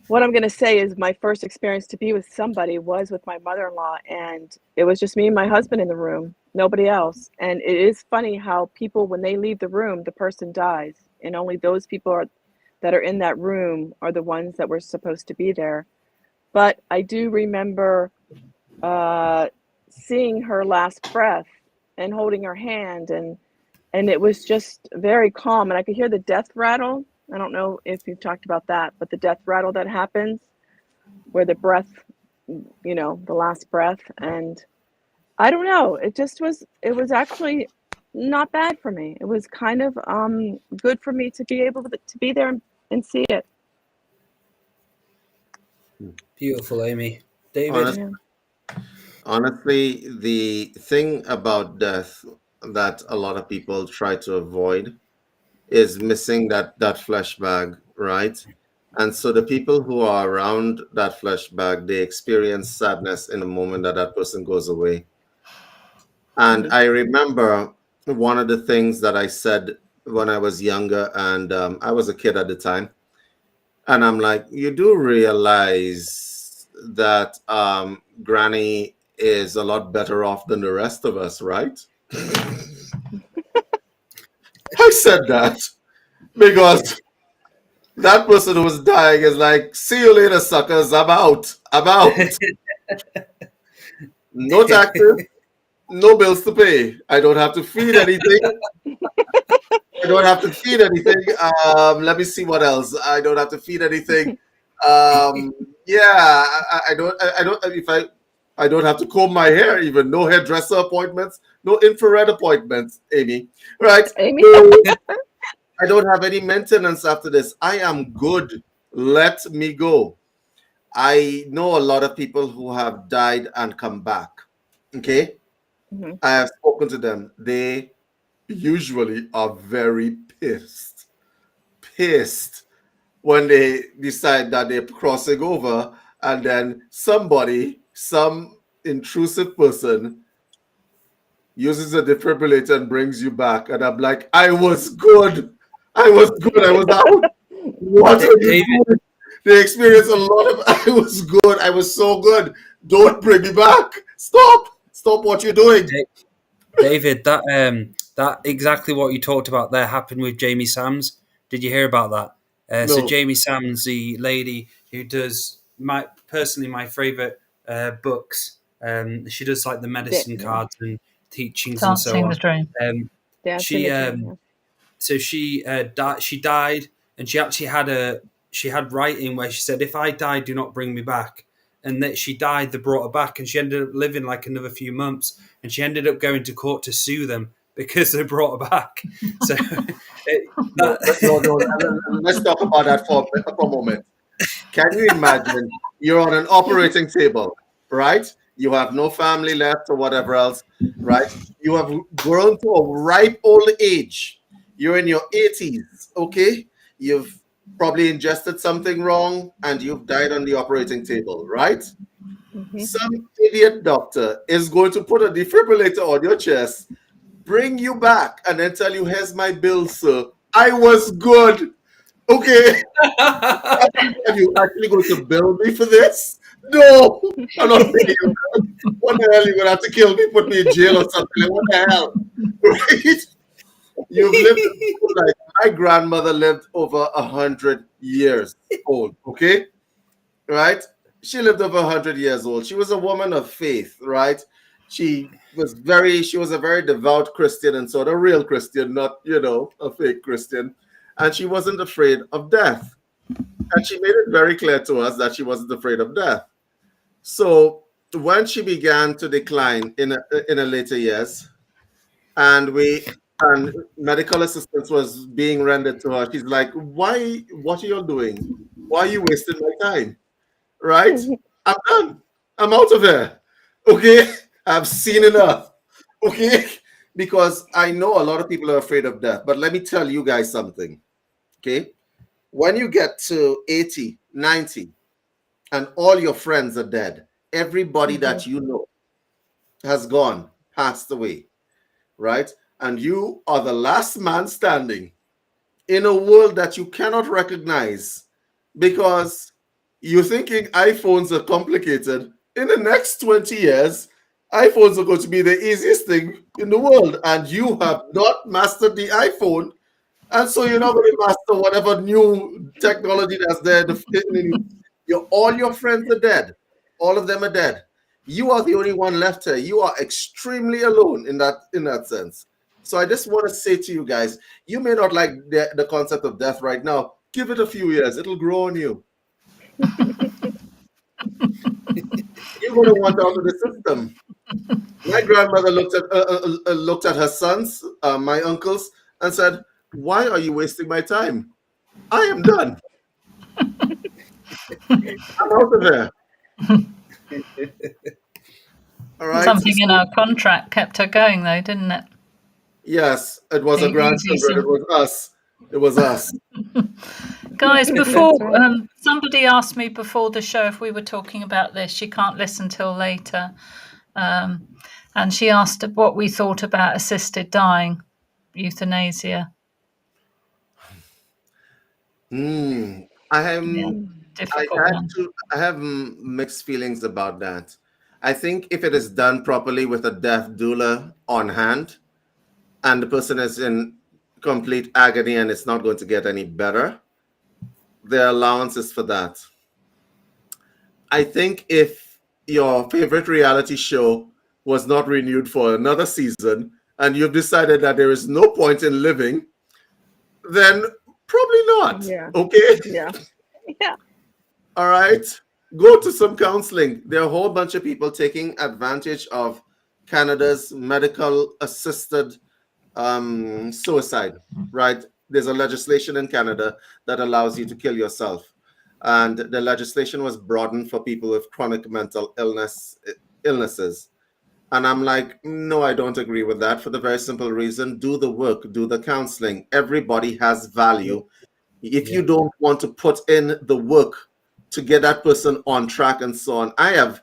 what I'm going to say is my first experience to be with somebody was with my mother-in-law, and it was just me and my husband in the room, nobody else. And it is funny how people, when they leave the room, the person dies, and only those people that are in that room are the ones that were supposed to be there. But I do remember seeing her last breath and holding her hand, and it was just very calm, and I could hear the death rattle. I don't know if you've talked about that, but the death rattle that happens where the breath, the last breath. And I don't know, it was actually not bad for me. It was kind of good for me to be able to be there and see it. Beautiful, Amy. David? Honestly, the thing about death that a lot of people try to avoid is missing that flesh bag, right? And so the people who are around that flesh bag, they experience sadness in the moment that person goes away. And I remember one of the things that I said when I was younger, and I was a kid at the time, and I'm like, you do realize that Granny is a lot better off than the rest of us, right? I said that because that person who was dying is like, see you later, suckers. I'm out. No taxes, no bills to pay. I don't have to feed anything. Let me see what else. I don't have to feed anything. I don't have to comb my hair even. No hairdresser appointments, no infrared appointments, Amy. Right? Amy. I don't have any maintenance after this. I am good. Let me go. I know a lot of people who have died and come back. Okay? Mm-hmm. I have spoken to them. They usually are very pissed when they decide that they're crossing over, and then some intrusive person uses a defibrillator and brings you back. And I'm like, I was good. I was out. What are you doing? They experienced a lot of, I was good. I was so good. Don't bring me back. Stop what you're doing. David, that exactly what you talked about there happened with Jamie Sams. Did you hear about that? No. So Jamie Sams, the lady who does my favorite books. She does like the medicine cards and teachings and so Dancing on. the Dream. She died, and she actually had writing where she said, "If I die, do not bring me back." And that she died, they brought her back, and she ended up living like another few months, and she ended up going to court to sue them because they brought her back. So no, let's talk about that for a moment. Can you imagine you're on an operating table, right? You have no family left or whatever else, right? You have grown to a ripe old age. You're in your 80s, okay? You've probably ingested something wrong and you've died on the operating table, right? Some idiot doctor is going to put a defibrillator on your chest, bring you back, and then tell you, here's my bill, sir. I was good. Okay. Are you actually going to bill me for this? No, I'm not paying you. What the hell? You're going to have to kill me, put me in jail or something. Like, what the hell? Right? You've lived a full life. My grandmother lived over 100 years old. Okay. Right? She lived over 100 years old. She was a woman of faith, right? She was a very devout Christian, and sort of real Christian, not, a fake Christian. And she wasn't afraid of death. And she made it very clear to us that she wasn't afraid of death. So when she began to decline in her later years, and medical assistance was being rendered to her, she's like, "Why? What are you doing? Why are you wasting my time? Right? I'm done. I'm out of here. Okay? I've seen enough. Okay?" Because I know a lot of people are afraid of death, but let me tell you guys something. Okay? When you get to 80, 90, and all your friends are dead, everybody that you know has gone, passed away, right? And you are the last man standing in a world that you cannot recognize because you're thinking iPhones are complicated. In the next 20 years, iPhones are going to be the easiest thing in the world, and you have not mastered the iPhone. And so you're not going to master whatever new technology that's there. All your friends are dead. All of them are dead. You are the only one left here. You are extremely alone in that sense. So I just want to say to you guys, you may not like the concept of death right now. Give it a few years. It'll grow on you. You're going to want out of the system. My grandmother looked at her sons, my uncles, and said, "Why are you wasting my time? I am done. I'm out of there." All right. Something in our contract kept her going, though, didn't it? Yes, it was a grandchildren. It was us. It was us. Guys, before somebody asked me before the show if we were talking about this. She can't listen till later. And she asked what we thought about assisted dying, euthanasia. I have mixed feelings about that. I think if it is done properly with a death doula on hand, and the person is in complete agony and it's not going to get any better, there are allowances for that. I think if your favorite reality show was not renewed for another season and you've decided that there is no point in living, then probably not. Yeah. Okay? Yeah. All right. Go to some counseling. There are a whole bunch of people taking advantage of Canada's medical assisted suicide, right? There's a legislation in Canada that allows you to kill yourself. And the legislation was broadened for people with chronic mental illnesses. And I'm like, no, I don't agree with that for the very simple reason. Do the work, do the counseling. Everybody has value. If you don't want to put in the work to get that person on track and so on. I have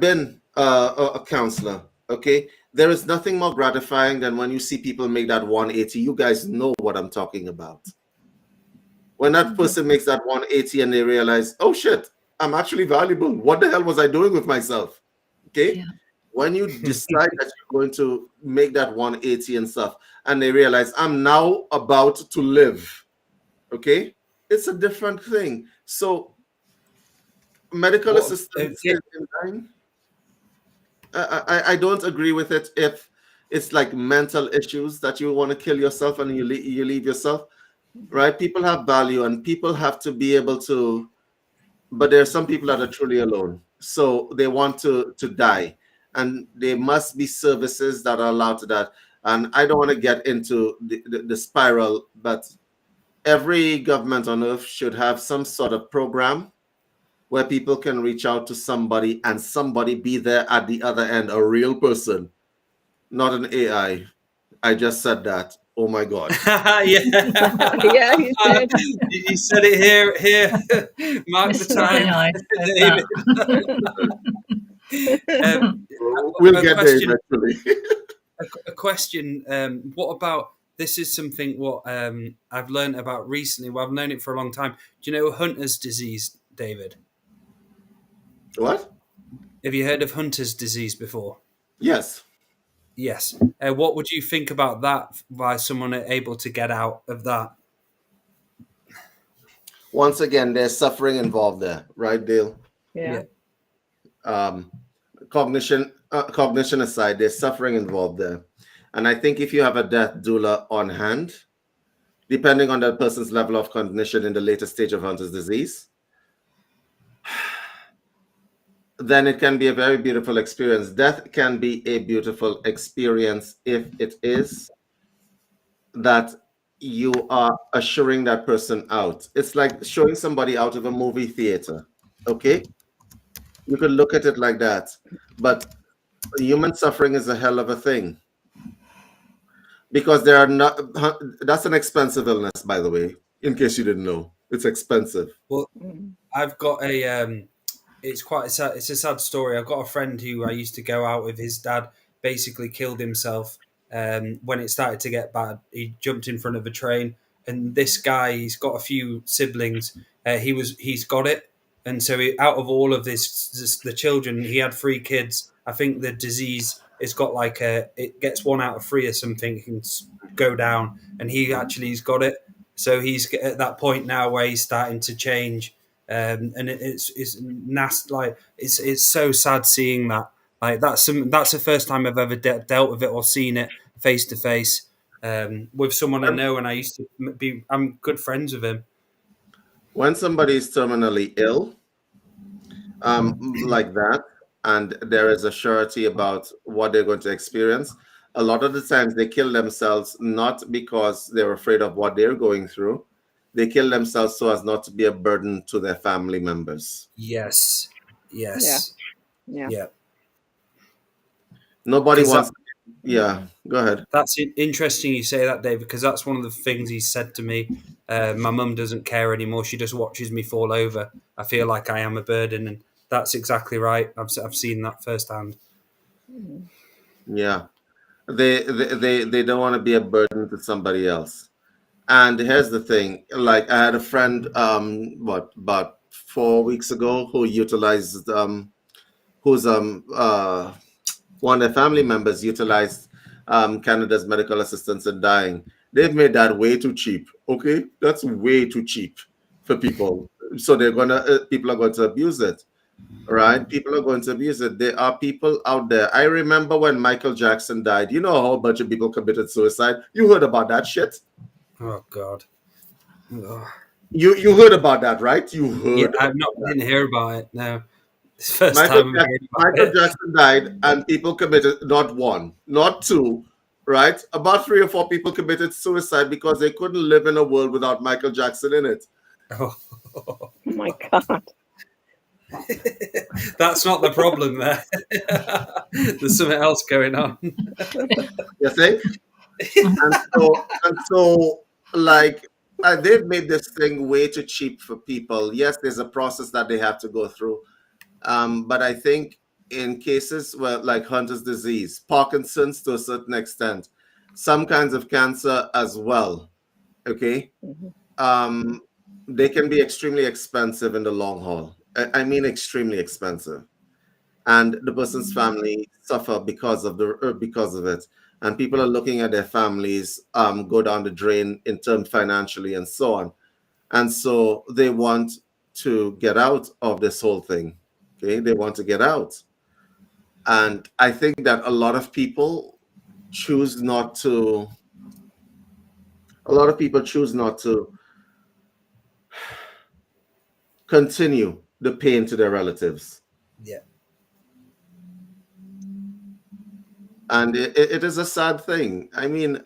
been a counselor, okay? There is nothing more gratifying than when you see people make that 180. You guys know what I'm talking about. When that person makes that 180 and they realize, oh shit, I'm actually valuable. What the hell was I doing with myself? Okay? Yeah. When you decide that you're going to make that 180 and stuff, and they realize I'm now about to live, okay? It's a different thing. So medical assistance in dying. I don't agree with it if it's like mental issues that you want to kill yourself and you leave yourself, right? People have value and people have to be able to, but there are some people that are truly alone. So they want to die. And there must be services that are allowed to that. And I don't want to get into the spiral, but every government on earth should have some sort of program where people can reach out to somebody and somebody be there at the other end, a real person, not an AI. I just said that. Oh my God. Yeah. Yeah, you did. You said it here. Mark the Mr. time. AI said that. We'll a get there question. eventually. A question. What about this? Is something what I've learned about recently. Well, I've known it for a long time. Do you know Hunter's disease, David? What? Have you heard of Hunter's disease before? Yes. Yes. What would you think about that? By someone able to get out of that? Once again, there's suffering involved there, right, Dale? Yeah. Cognition aside, there's suffering involved there. And I think if you have a death doula on hand, depending on that person's level of cognition in the later stage of Hunter's disease, then it can be a very beautiful experience. Death can be a beautiful experience if it is that you are ushering that person out. It's like showing somebody out of a movie theater. Okay? You could look at it like that. But human suffering is a hell of a thing. Because there are not, that's an expensive illness, by the way, in case you didn't know. It's expensive. Well, I've got it's quite a sad, it's a sad story. I've got a friend who I used to go out with. His dad basically killed himself when it started to get bad. He jumped in front of a train, and this guy, he's got a few siblings. He's got it, and so out of all of the children, he had 3 kids. I think the disease it's got like it gets 1 out of 3 or something. It can go down, and he's got it. So he's at that point now where he's starting to change. And it's nasty. Like it's so sad seeing that. Like that's the first time I've ever dealt with it or seen it face to face with someone I know, and I used to be. I'm good friends with him. When somebody is terminally ill, like that, and there is a surety about what they're going to experience, a lot of the times they kill themselves not because they're afraid of what they're going through. They kill themselves so as not to be a burden to their family members. Yes. Yeah. Nobody wants. Yeah, go ahead. That's interesting you say that, Dave, because that's one of the things he said to me. My mum doesn't care anymore. She just watches me fall over. I feel like I am a burden, and that's exactly right. I've seen that firsthand. Yeah, they don't want to be a burden to somebody else. And here's the thing: like I had a friend, about 4 weeks ago, who utilized, who's one of their family members utilized Canada's medical assistance in dying. They've made that way too cheap. Okay, that's way too cheap for people. So people are going to abuse it, right? People are going to abuse it. There are people out there. I remember when Michael Jackson died. You know, a whole bunch of people committed suicide. You heard about that shit? Oh God. Oh. You heard about that, right? You heard. Yeah, didn't hear about it. No, it's the first time Michael Jackson died, and people committed not 1, not 2, right? About 3 or 4 people committed suicide because they couldn't live in a world without Michael Jackson in it. Oh my God. That's not the problem there. There's something else going on. You see? and so like they've made this thing way too cheap for people. Yes, there's a process that they have to go through. But I think in cases where, like Hunter's disease, Parkinson's to a certain extent, some kinds of cancer as well, okay, they can be extremely expensive in the long haul. I mean, extremely expensive, and the person's family suffer because of it. And people are looking at their families go down the drain in terms financially and so on, and so they want to get out of this whole thing. Okay, they want to get out. And I think that a lot of people choose not to continue the pain to their relatives. Yeah. And it is a sad thing. I mean,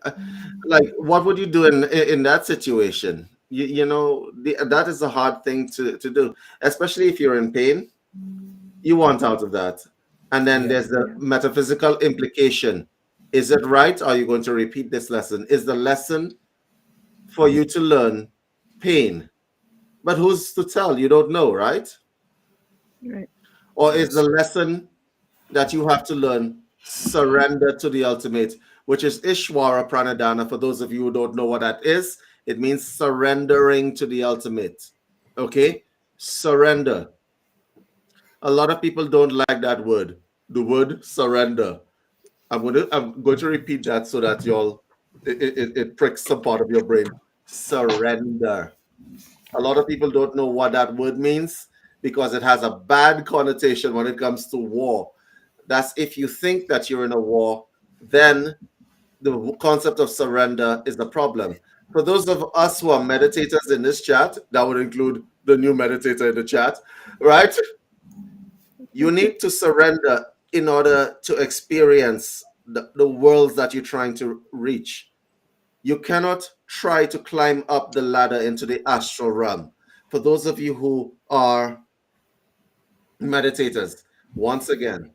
like, what would you do in that situation? That is a hard thing to do, especially if you're in pain. You want out of that. And then there's the metaphysical implication. Is it right? Are you going to repeat this lesson? Is the lesson for you to learn pain? But who's to tell? You don't know, right? Right. Or is the lesson that you have to learn surrender to the ultimate, which is Ishwara Pranadhana? For those of you who don't know what that is, it means surrendering to the ultimate. Okay? Surrender. A lot of people don't like that word, the word surrender. I'm going to repeat that so that it pricks some part of your brain. Surrender. A lot of people don't know what that word means because it has a bad connotation when it comes to war. That's if you think that you're in a war, then the concept of surrender is the problem. For those of us who are meditators in this chat, that would include the new meditator in the chat, right? You need to surrender in order to experience the worlds that you're trying to reach. You cannot try to climb up the ladder into the astral realm. For those of you who are meditators, once again,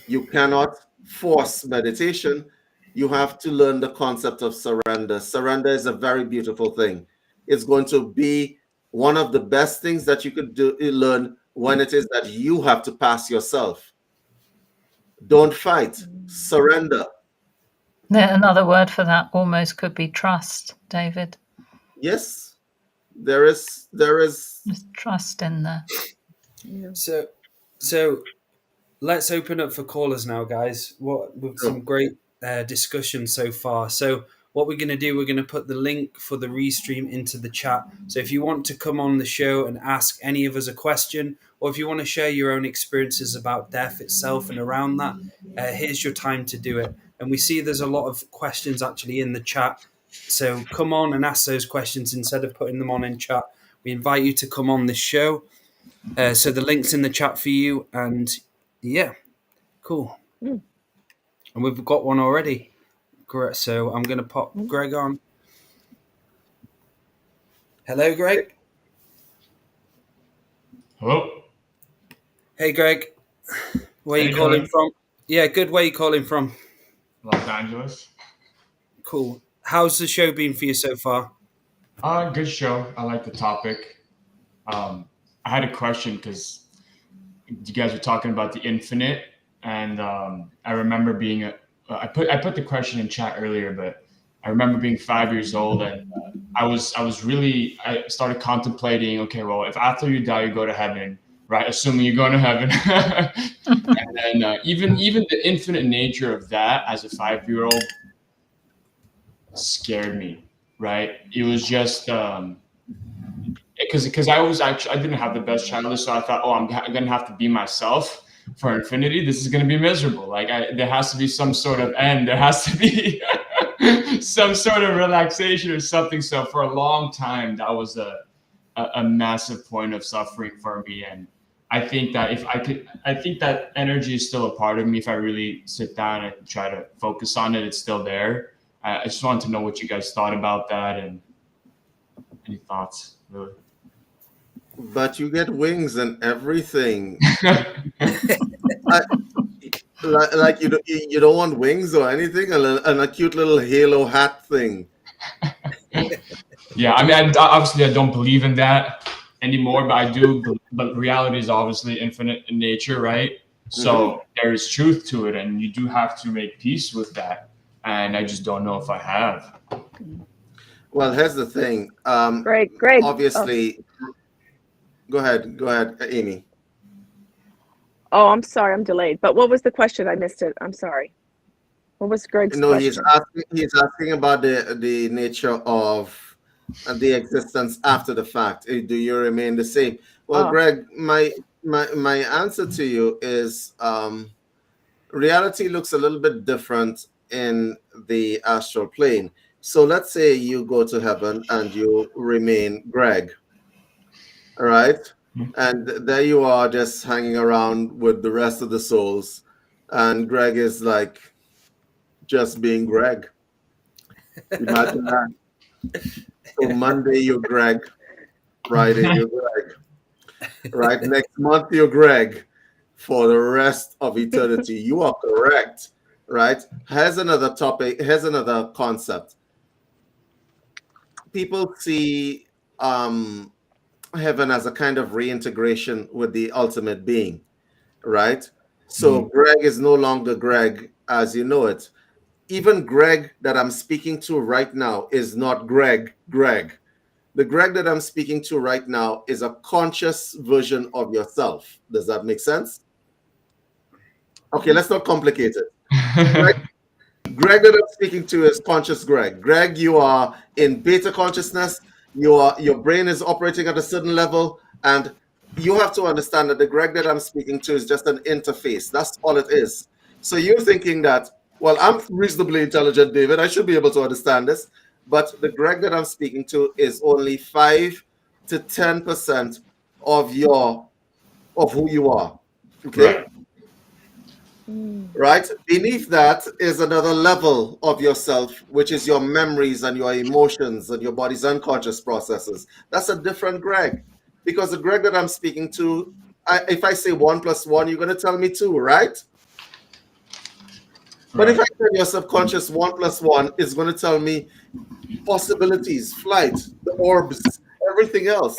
you cannot force meditation. You have to learn the concept of surrender. Surrender is a very beautiful thing. It's going to be one of the best things that you could learn when it is that you have to pass yourself. Don't fight. Surrender. Another word for that almost could be trust, David. Yes, there is There's trust in there. Yeah. So let's open up for callers now, guys. With some great discussion so far. So what we're going to do, we're going to put the link for the restream into the chat. So if you want to come on the show and ask any of us a question, or if you want to share your own experiences about death itself and around that, here's your time to do it. And we see there's a lot of questions actually in the chat. So come on and ask those questions instead of putting them on in chat. We invite you to come on the show. So the link's in the chat for you. And yeah, cool. And we've got one already. So I'm going to pop Greg on. Hello, Greg. Hello. Hey, Greg. Where are you calling from? Yeah, good. Where are you calling from? Los Angeles. Cool. How's the show been for you so far? Good show. I like the topic. I had a question because you guys were talking about the infinite, and I remember being I put the question in chat earlier, but I remember being 5 years old, and I started contemplating. Okay, well, if after you die you go to heaven, right? Assuming you're going to heaven, and then even the infinite nature of that as a 5-year-old scared me. Right? It was just because I didn't have the best childhood, so I thought, oh, I'm gonna have to be myself for infinity. This is gonna be miserable. Like there has to be some sort of end. There has to be some sort of relaxation or something. So for a long time, that was a massive point of suffering for me. And I think that I think that energy is still a part of me. If I really sit down and try to focus on it, it's still there. I just wanted to know what you guys thought about that and any thoughts, really. But you get wings and everything. Like you don't want wings or anything, and a cute little halo hat thing. Yeah, I mean, obviously I don't believe in that anymore, but I do. But reality is obviously infinite in nature, right? So there is truth to it, and you do have to make peace with that. And I just don't know if I have. Well, here's the thing. Greg. Obviously, go ahead, Amy. Oh, I'm sorry, I'm delayed. But what was the question? I missed it. I'm sorry. What was Greg's question? He's asking about the nature of the existence after the fact. Do you remain the same? Well, Greg, my answer to you is reality looks a little bit different in the astral plane. So let's say you go to heaven and you remain Greg, all right? And there you are just hanging around with the rest of the souls. And Greg is like just being Greg. Imagine that. So Monday you're Greg, Friday you're Greg, right? Next month you're Greg for the rest of eternity. You are correct, right? Here's another topic. Here's another concept. People see heaven as a kind of reintegration with the ultimate being, right? So Greg is no longer Greg as you know it. Even Greg that I'm speaking to right now is not Greg. The Greg that I'm speaking to right now is a conscious version of yourself. Does that make sense? Okay, let's not complicate it. Greg that I'm speaking to is conscious Greg. Greg, you are in beta consciousness. Your brain is operating at a certain level, and you have to understand that the Greg that I'm speaking to is just an interface. That's all it is. So you're thinking that, well, I'm reasonably intelligent, David. I should be able to understand this. But the Greg that I'm speaking to is only 5 to 10% of who you are. Okay? Right? Beneath that is another level of yourself, which is your memories and your emotions and your body's unconscious processes. That's a different Greg. Because the Greg that I'm speaking to, if I say 1 + 1, you're going to tell me 2, right? But if I tell your subconscious 1 + 1, it's going to tell me possibilities, flight, the orbs, everything else.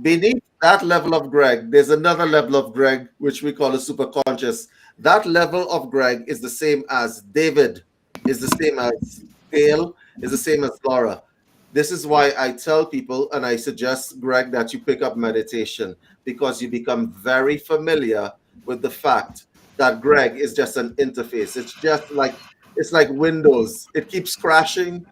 Beneath that level of Greg, there's another level of Greg, which we call a superconscious. That level of Greg is the same as David, is the same as Dale, is the same as Laura. This is why I tell people, and I suggest, Greg, that you pick up meditation, because you become very familiar with the fact that Greg is just an interface. It's just like, it's like Windows. It keeps crashing.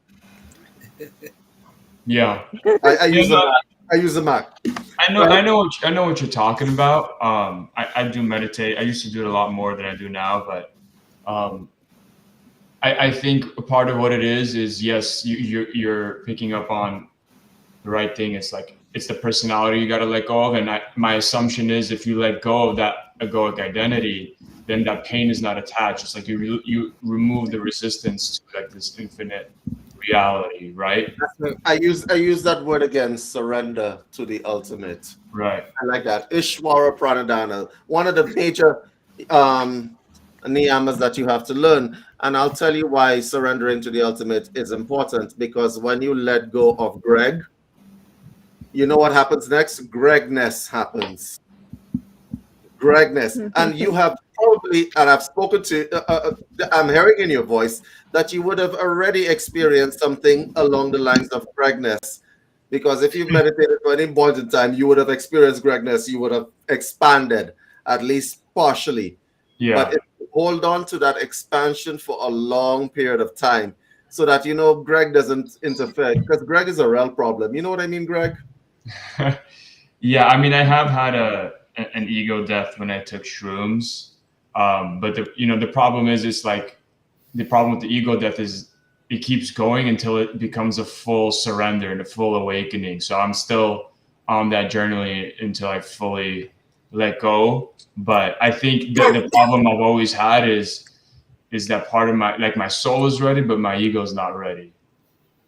Yeah. I use a Mac. I know what you're talking about. I do meditate. I used to do it a lot more than I do now, but I think a part of what it is yes, you're picking up on the right thing. It's like it's the personality you got to let go of, and my assumption is if you let go of that egoic identity, then that pain is not attached. It's like you remove the resistance to like this infinite reality, right? I use that word again, surrender to the ultimate. Right. I like that. Ishwara Pranadhana, one of the major niyamas that you have to learn. And I'll tell you why surrendering to the ultimate is important, because when you let go of Greg, you know what happens next? Gregness happens. Gregness. And you have probably, and I've spoken to, I'm hearing in your voice that you would have already experienced something along the lines of Gregness. Because if you've meditated for any point in time, you would have experienced Gregness. You would have expanded, at least partially. Yeah. But if you hold on to that expansion for a long period of time, so that, you know, Greg doesn't interfere, because Greg is a real problem. You know what I mean, Greg? Yeah, I mean, I have had an ego death when I took shrooms, but the problem is, it's like the problem with the ego death is it keeps going until it becomes a full surrender and a full awakening. So I'm still on that journey until I fully let go. But I think the problem I've always had is that part of my soul is ready, but my ego is not ready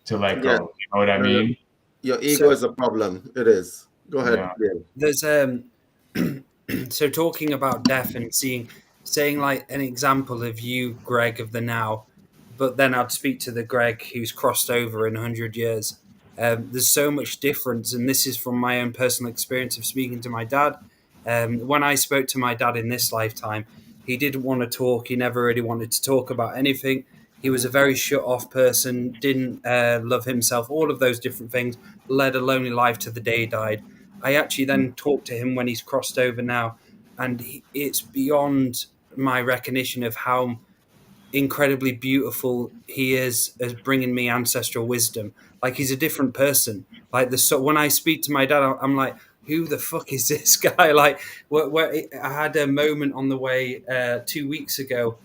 to let go. Yeah. You know what I mean? Your ego is a problem. It is. Go ahead. Yeah. There's so talking about death and saying like an example of you, Greg, of the now, but then I'd speak to the Greg who's crossed over in 100 years. There's so much difference, and this is from my own personal experience of speaking to my dad. When I spoke to my dad in this lifetime, he didn't want to talk. He never really wanted to talk about anything. He was a very shut-off person, didn't love himself, all of those different things, led a lonely life to the day he died. I actually then talked to him when he's crossed over now, and it's beyond my recognition of how incredibly beautiful he is as bringing me ancestral wisdom. Like, he's a different person. Like when I speak to my dad, I'm like, who the fuck is this guy? Like, where I had a moment on the way 2 weeks ago.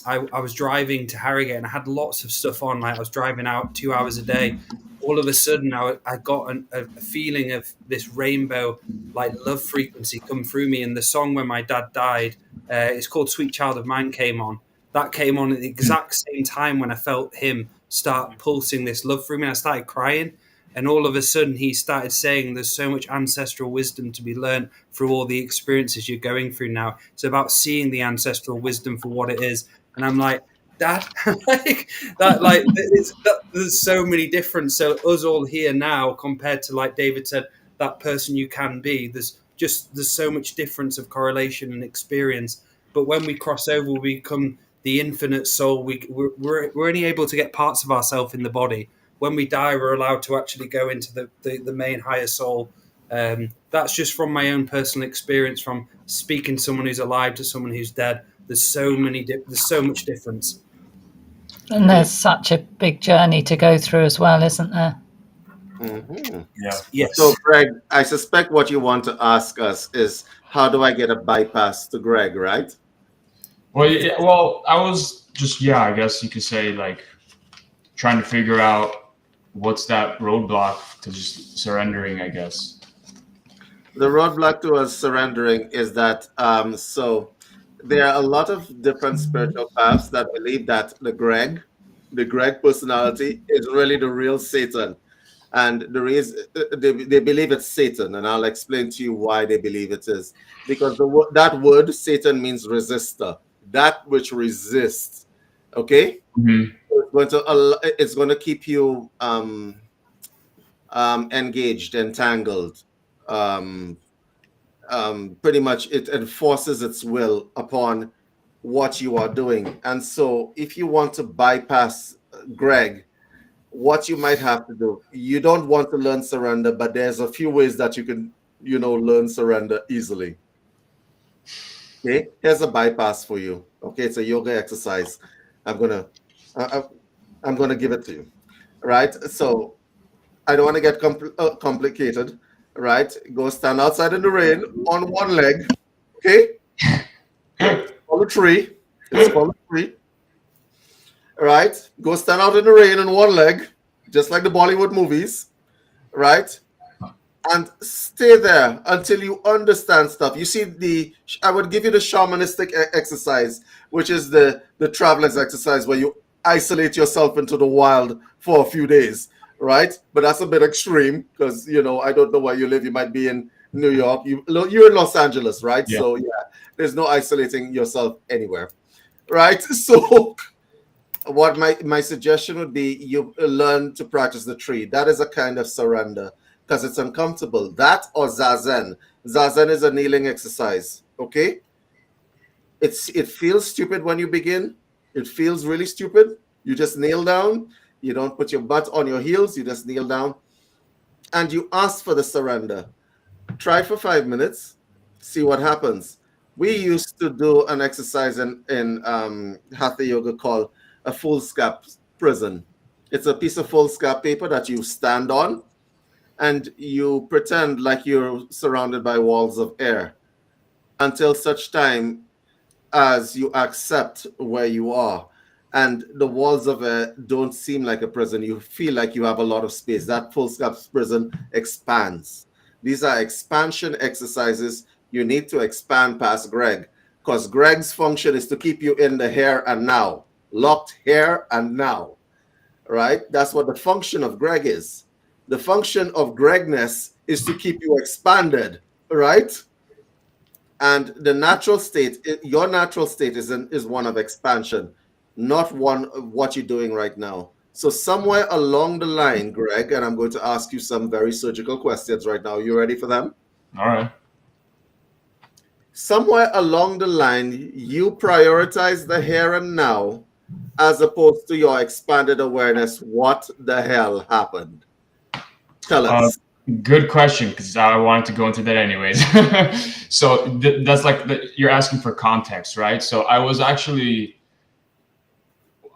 I was driving to Harrogate and I had lots of stuff on. Like, I was driving out 2 hours a day. All of a sudden, I got a feeling of this rainbow, like, love frequency come through me. And the song when my dad died, it's called "Sweet Child of Mine," came on. That came on at the exact same time when I felt him start pulsing this love through me. And I started crying. And all of a sudden, he started saying, there's so much ancestral wisdom to be learned through all the experiences you're going through now. It's about seeing the ancestral wisdom for what it is. And I'm like, Dad, there's so many different. So us all here now, compared to, like David said, that person you can be, there's so much difference of correlation and experience. But when we cross over, we become the infinite soul. We're only able to get parts of ourselves in the body. When we die, we're allowed to actually go into the main higher soul. That's just from my own personal experience, from speaking to someone who's alive to someone who's dead. There's so much difference. And there's such a big journey to go through as well, isn't there? Mm-hmm. Yeah. Yes. So, Greg, I suspect what you want to ask us is, how do I get a bypass to Greg, right? Well, yeah, well, I was just, I guess you could say, like, trying to figure out what's that roadblock to just surrendering, I guess. The roadblock to us surrendering is that, so there are a lot of different spiritual paths that believe that the Greg personality is really the real Satan. And the reason they believe it's Satan, and I'll explain to you why they believe it is. Because that word Satan means resistor, that which resists. Okay, it's going to keep you engaged, entangled. Pretty much, it enforces its will upon what you are doing. And so, if you want to bypass Greg, what you might have to do, you don't want to learn surrender, but there's a few ways that you can, learn surrender easily. Okay, here's a bypass for you. Okay, it's a yoga exercise. I'm gonna give it to you. Right. So I don't want to get complicated. Right. Go stand outside in the rain on one leg. Okay. It's called a tree. Right? Go stand out in the rain on one leg, just like the Bollywood movies, right? And stay there until you understand stuff. You see, I would give you the shamanistic exercise, which is the traveler's exercise, where you isolate yourself into the wild for a few days, right? But that's a bit extreme because, I don't know where you live. You might be in New York. You're in Los Angeles, right? Yeah. So, there's no isolating yourself anywhere, right? So what my suggestion would be, you learn to practice the tree. That is a kind of surrender because it's uncomfortable. That or Zazen. Zazen is a kneeling exercise, okay? It feels stupid when you begin. It feels really stupid. You just kneel down. You don't put your butt on your heels. You just kneel down. And you ask for the surrender. Try for 5 minutes. See what happens. We used to do an exercise in Hatha Yoga called a foolscap prison. It's a piece of foolscap paper that you stand on and you pretend like you're surrounded by walls of air until such time as you accept where you are. And the walls of air don't seem like a prison. You feel like you have a lot of space. That foolscap prison expands. These are expansion exercises. You need to expand past Greg because Greg's function is to keep you in the here and now. Locked here and now, right? That's what the function of Greg is. The function of Gregness is to keep you expanded, right? And the natural state, your natural state is one of expansion, not one of what you're doing right now. So somewhere along the line, Greg, and I'm going to ask you some very surgical questions right now. You ready for them? All right. Somewhere along the line, you prioritize the here and now as opposed to your expanded awareness. What the hell happened? Tell us. Good question, because I wanted to go into that anyways. So that's like you're asking for context, right? So I was actually,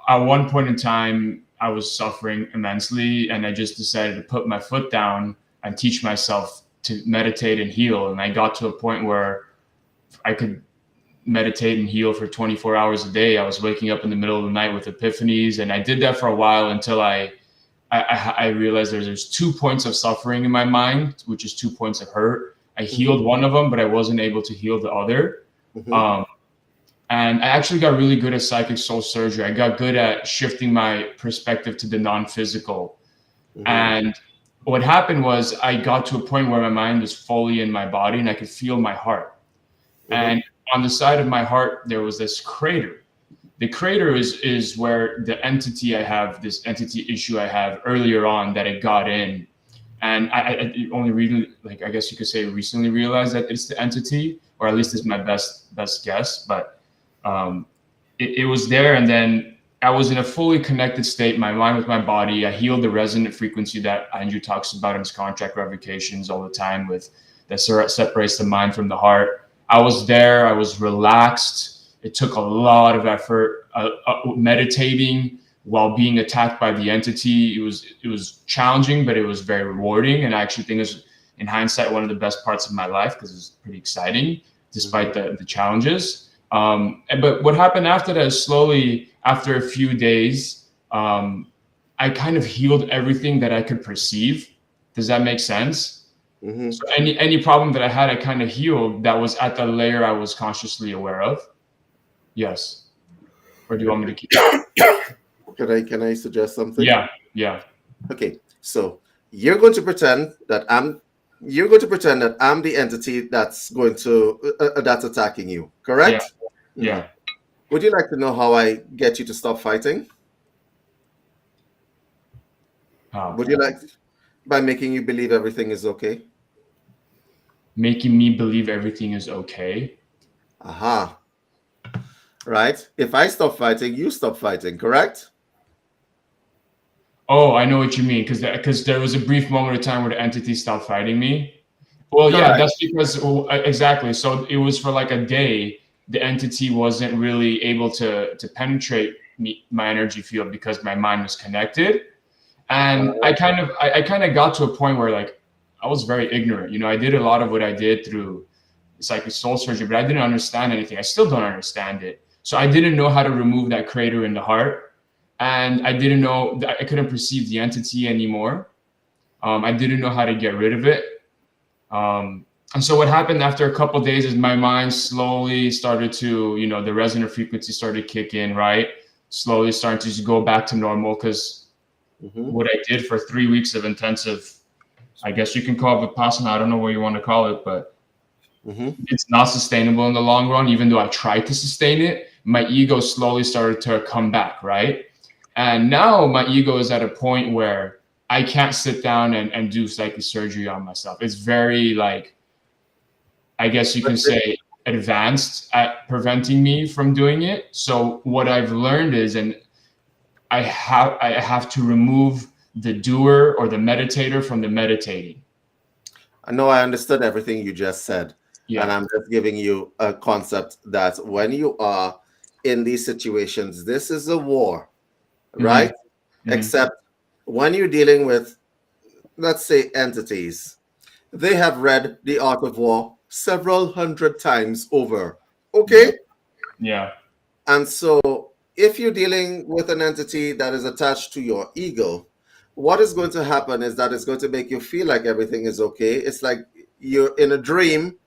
at one point in time, I was suffering immensely, and I just decided to put my foot down and teach myself to meditate and heal. And I got to a point where I could meditate and heal for 24 hours a day. I was waking up in the middle of the night with epiphanies, and I did that for a while until I realized there's 2 points of suffering in my mind, which is 2 points of hurt. I healed one of them, but I wasn't able to heal the other. And I actually got really good at psychic soul surgery. I got good at shifting my perspective to the non-physical. And what happened was I got to a point where my mind was fully in my body and I could feel my heart. And on the side of my heart, there was this crater. The crater is where the entity I have, this entity issue I have earlier on that it got in. And I only really, like, I guess you could say recently realized that it's the entity, or at least it's my best guess. But it was there, and then I was in a fully connected state, my mind with my body. I healed the resonant frequency that Andrew talks about in his contract revocations all the time, with that separates the mind from the heart. I was there. I was relaxed. It took a lot of effort meditating while being attacked by the entity. It was challenging, but it was very rewarding. And I actually think it's, in hindsight, one of the best parts of my life, because it was pretty exciting despite the challenges. But what happened after that is, slowly, after a few days, I kind of healed everything that I could perceive. Does that make sense? So any problem that I had, I kind of healed that was at the layer I was consciously aware of. Yes. Or do you want me to keep? Can I suggest something? Yeah. Okay. So you're going to pretend that I'm the entity that's going to that's attacking you, correct? Yeah. Would you like to know how I get you to stop fighting? Would you like, by making you believe everything is okay? Making me believe everything is okay. Right. If I stop fighting, you stop fighting, correct? Oh, I know what you mean, because there was a brief moment of time where the entity stopped fighting me. Well, yeah, that's because, exactly. So it was for like a day, the entity wasn't really able to penetrate my energy field because my mind was connected. And I kind of got to a point where, like, I was very ignorant. You know, I did a lot of what I did through psychic soul surgery, but I didn't understand anything. I still don't understand it. So I didn't know how to remove that crater in the heart. And I didn't know that I couldn't perceive the entity anymore. I didn't know how to get rid of it. And so what happened after a couple of days is my mind slowly started to, the resonant frequency started to kick in, right? Slowly starting to just go back to normal, because what I did for 3 weeks of intensive, I guess you can call it Vipassana, I don't know what you want to call it, but it's not sustainable in the long run. Even though I tried to sustain it, my ego slowly started to come back, right? And now my ego is at a point where I can't sit down and do psychic surgery on myself. It's very, like, I guess you can say, advanced at preventing me from doing it. So what I've learned is, and I have to remove the doer or the meditator from the meditating. I know I understood everything you just said. Yeah. And I'm just giving you a concept that when you are in these situations, this is a war, right? Except when you're dealing with, let's say, entities, they have read The Art of War several hundred times over. Okay? Yeah. And so if you're dealing with an entity that is attached to your ego, what is going to happen is that it's going to make you feel like everything is okay. It's like you're in a dream,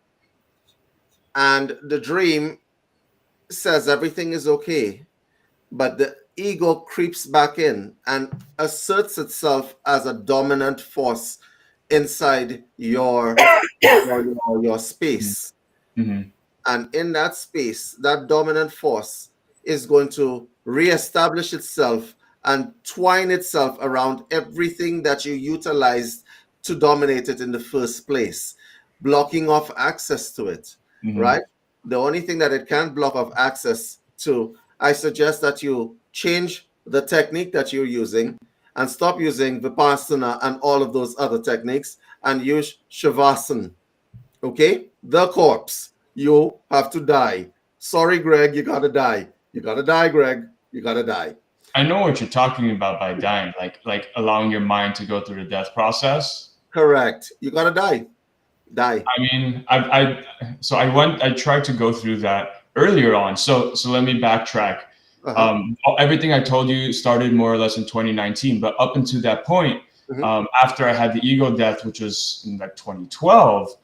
and the dream says everything is okay, but the ego creeps back in and asserts itself as a dominant force inside your space. And in that space, that dominant force is going to reestablish itself and twine itself around everything that you utilized to dominate it in the first place, blocking off access to it, right? The only thing that it can't block off access to, I suggest that you change the technique that you're using and stop using Vipassana and all of those other techniques and use Shavasana, okay? The corpse. You have to die. Sorry, Greg, you gotta die. You gotta die, Greg. You gotta die. I know what you're talking about by dying, like allowing your mind to go through the death process. Correct. You gotta die. Die. I mean, I tried to go through that earlier on. So let me backtrack. Everything I told you started more or less in 2019, but up until that point, after I had the ego death, which was in like 2012,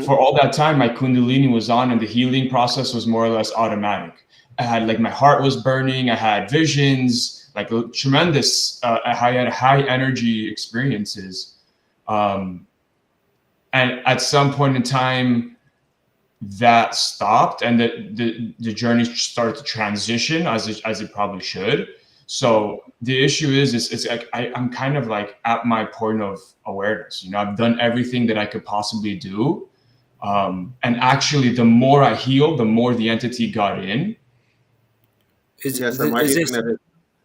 for all that time, my Kundalini was on and the healing process was more or less automatic. I had like my heart was burning. I had visions, like tremendous, I had high energy experiences. And at some point in time, that stopped, and the journey started to transition as it probably should. So the issue is it's like I'm kind of like at my point of awareness. You know, I've done everything that I could possibly do, and actually, the more I healed, the more the entity got in.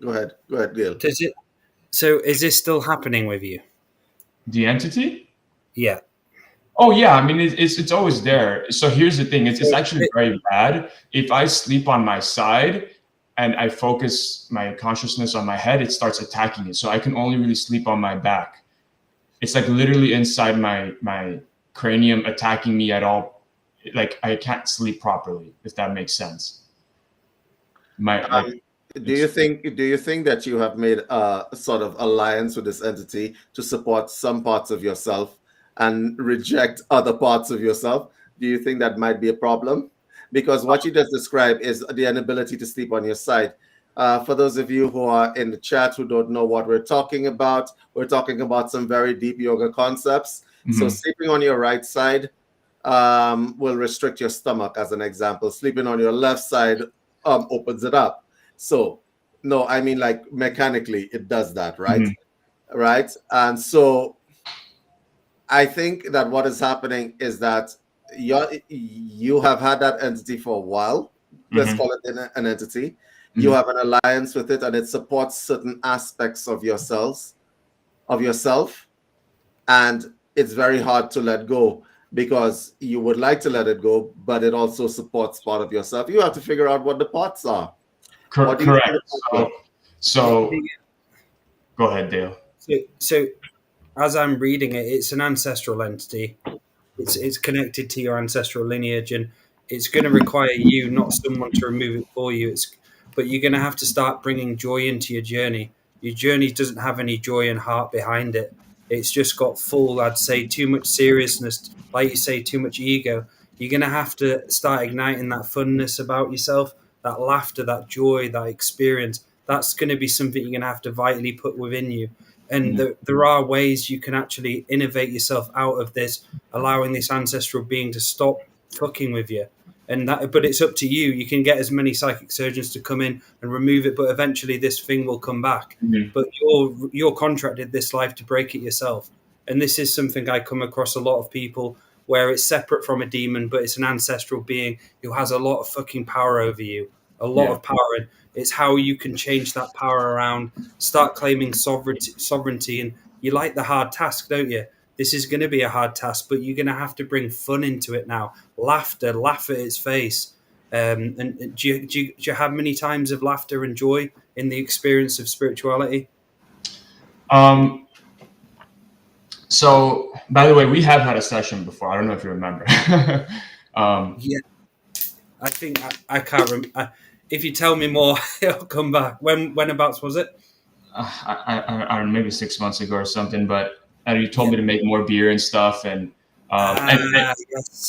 Go ahead, Gail. So is this still happening with you? The entity? Yeah. Oh yeah, I mean it's always there. So here's the thing: it's actually very bad. If I sleep on my side and I focus my consciousness on my head, it starts attacking it. So I can only really sleep on my back. It's like literally inside my cranium attacking me at all. Like I can't sleep properly, if that makes sense. Do you think that you have made a sort of alliance with this entity to support some parts of yourself and reject other parts of yourself? Do you think that might be a problem? Because what you just described is the inability to sleep on your side. For those of you who are in the chat who don't know what we're talking about some very deep yoga concepts. So sleeping on your right side will restrict your stomach, as an example. Sleeping on your left side opens it up. So, no, I mean, like mechanically, it does that, right? Right. And so I think that what is happening is that you have had that entity for a while. Let's call it an entity. You have an alliance with it, and it supports certain aspects of yourself, and it's very hard to let go because you would like to let it go, but it also supports part of yourself. You have to figure out what the parts are. Correct. So go ahead, Dale. So as I'm reading it, it's an ancestral entity. It's connected to your ancestral lineage, and it's going to require you, not someone to remove it for you. But you're going to have to start bringing joy into your journey. Your journey doesn't have any joy and heart behind it. It's just got full, I'd say, too much seriousness, like you say, too much ego. You're going to have to start igniting that funness about yourself, that laughter, that joy, that experience. That's going to be something you're going to have to vitally put within you. And there are ways you can actually innovate yourself out of this, allowing this ancestral being to stop fucking with you. But it's up to you. You can get as many psychic surgeons to come in and remove it, but eventually this thing will come back. But you're contracted this life to break it yourself. And this is something I come across a lot of people where it's separate from a demon, but it's an ancestral being who has a lot of fucking power over you, a lot of power. And it's how you can change that power around, start claiming sovereignty. And you like the hard task, don't you? This is going to be a hard task, but you're going to have to bring fun into it now. Laughter, laugh at its face. And do you have many times of laughter and joy in the experience of spirituality? So, by the way, we have had a session before. I don't know if you remember. Yeah, I think I can't remember. If you tell me more, I'll come back. Whenabouts was it? I don't know, maybe 6 months ago or something. But you told me to make more beer and stuff, and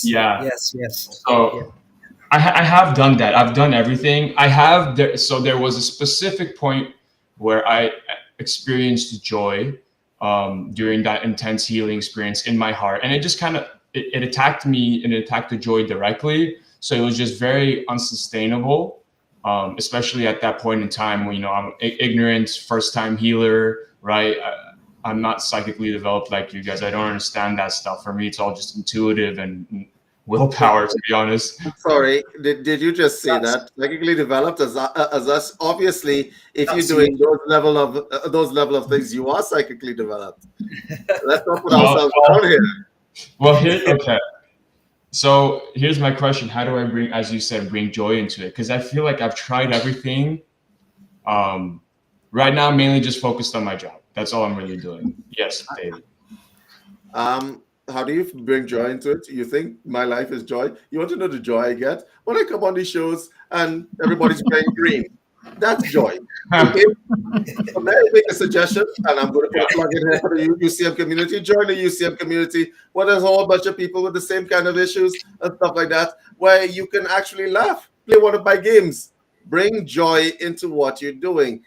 yes. So I have done that. I've done everything. So there was a specific point where I experienced joy during that intense healing experience in my heart, and it just kind of it attacked me, and it attacked the joy directly. So it was just very unsustainable, especially at that point in time when, I'm ignorant, first-time healer, right? I'm not psychically developed like you guys. I don't understand that stuff. For me, it's all just intuitive and willpower, to be honest. Sorry, did you just say that psychically developed as us? Obviously, if you're doing those level of things, you are psychically developed. Let's not put ourselves down here. Well, okay. So here's my question: how do I bring, as you said, bring joy into it? Because I feel like I've tried everything. Right now, I'm mainly just focused on my job. That's all I'm really doing. Yes, David. how do you bring joy into it? You think my life is joy? You want to know the joy I get when I come on these shows and everybody's wearing green? That's joy. Okay. So may I make a suggestion? And I'm going to put a plug in here for the UCM community. Join the UCM community where there's a whole bunch of people with the same kind of issues and stuff like that, where you can actually laugh, play one of my games, bring joy into what you're doing.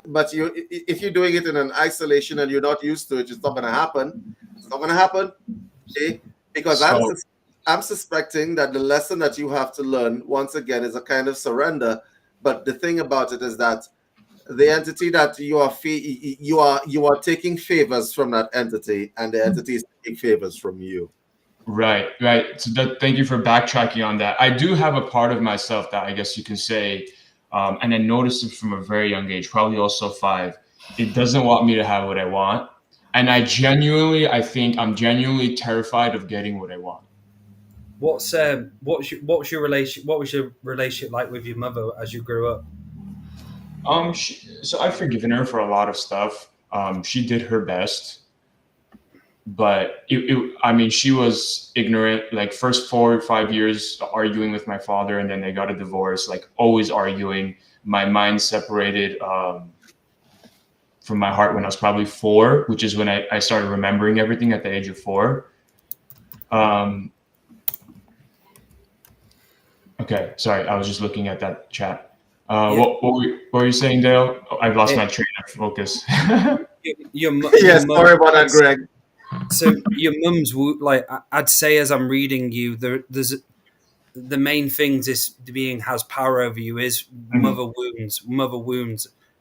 But if you're doing it in an isolation and you're not used to it, it's not going to happen. It's not going to happen. Okay? Because I'm suspecting that the lesson that you have to learn, once again, is a kind of surrender. But the thing about it is that the entity that you are taking favors from that entity, and the entity is taking favors from you. Right. So thank you for backtracking on that. I do have a part of myself that I guess you can say, and I noticed it from a very young age, probably also 5. It doesn't want me to have what I want, and I think I'm genuinely terrified of getting what I want. What was your relationship like with your mother as you grew up? So I've forgiven her for a lot of stuff. She did her best, but she was ignorant. Like first 4 or 5 years arguing with my father, and then they got a divorce. Like always arguing. My mind separated from my heart when I was probably 4, which is when I started remembering everything at the age of 4. Okay, sorry, I was just looking at that chat. What were you saying, Dale? Oh, I've lost my train of focus. Sorry about that, Greg. So your mum's, like, I'd say as I'm reading you, there's the main things this being has power over you is mother wounds.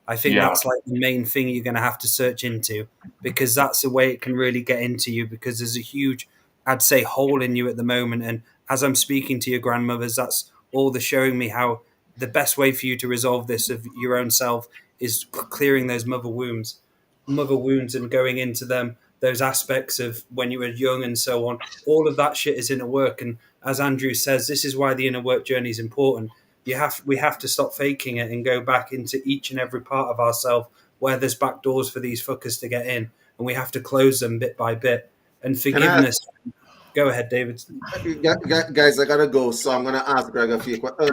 I think that's like the main thing you're going to have to search into, because that's the way it can really get into you, because there's a huge, I'd say, hole in you at the moment. And as I'm speaking to your grandmothers, that's all they're showing me, how the best way for you to resolve this of your own self is clearing those mother wounds and going into them, those aspects of when you were young and so on. All of that shit is inner work. And as Andrew says, this is why the inner work journey is important. We have to stop faking it and go back into each and every part of ourselves where there's back doors for these fuckers to get in, and we have to close them bit by bit. And forgiveness. Go ahead, David. Guys, I gotta go, so I'm gonna ask Greg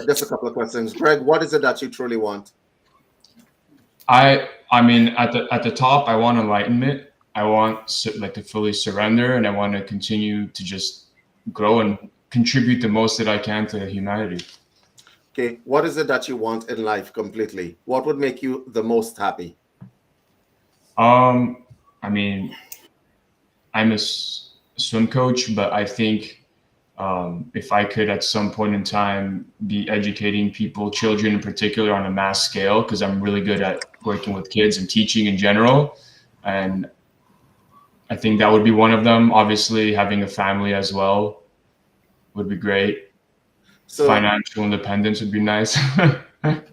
just a couple of questions. Greg, what is it that you truly want? I mean, at the top, I want enlightenment. I want to fully surrender, and I want to continue to just grow and contribute the most that I can to humanity. Okay, what is it that you want in life completely? What would make you the most happy? I mean, I'm a swim coach, but I think if I could at some point in time be educating people, children in particular, on a mass scale, because I'm really good at working with kids and teaching in general. And I think that would be one of them. Obviously, having a family as well would be great. So financial independence would be nice.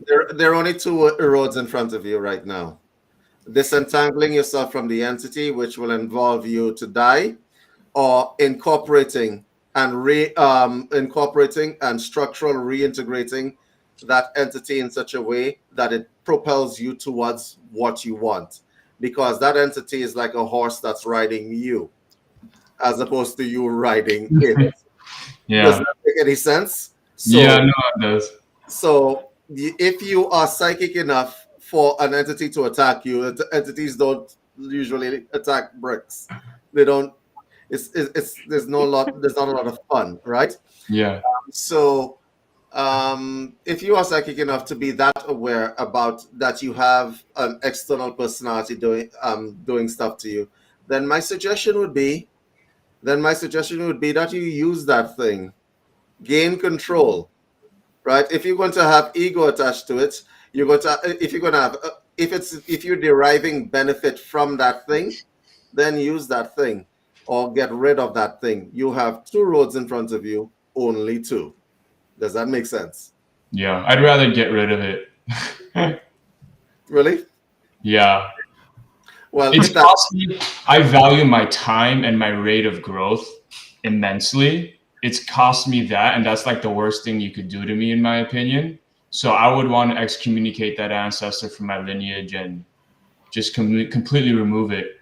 There are only 2 roads in front of you right now. Disentangling yourself from the entity, which will involve you to die, or incorporating and structural reintegrating that entity in such a way that it propels you towards what you want. Because that entity is like a horse that's riding you, as opposed to you riding it. Yeah. Does that make any sense? So, yeah, no, it does. So if you are psychic enough for an entity to attack you, entities don't usually attack bricks. They don't. There's not a lot of fun, right? Yeah. If you are psychic enough to be that aware about that you have an external personality doing stuff to you, then my suggestion would be that you use that thing, gain control, right? If you're going to have ego attached to it, if you're deriving benefit from that thing, then use that thing or get rid of that thing. You have 2 roads in front of you, only 2. Does that make sense? Yeah, I'd rather get rid of it. Really? Yeah. Well, it's cost me. I value my time and my rate of growth immensely. It's cost me that, and that's like the worst thing you could do to me, in my opinion. So I would want to excommunicate that ancestor from my lineage and just completely remove it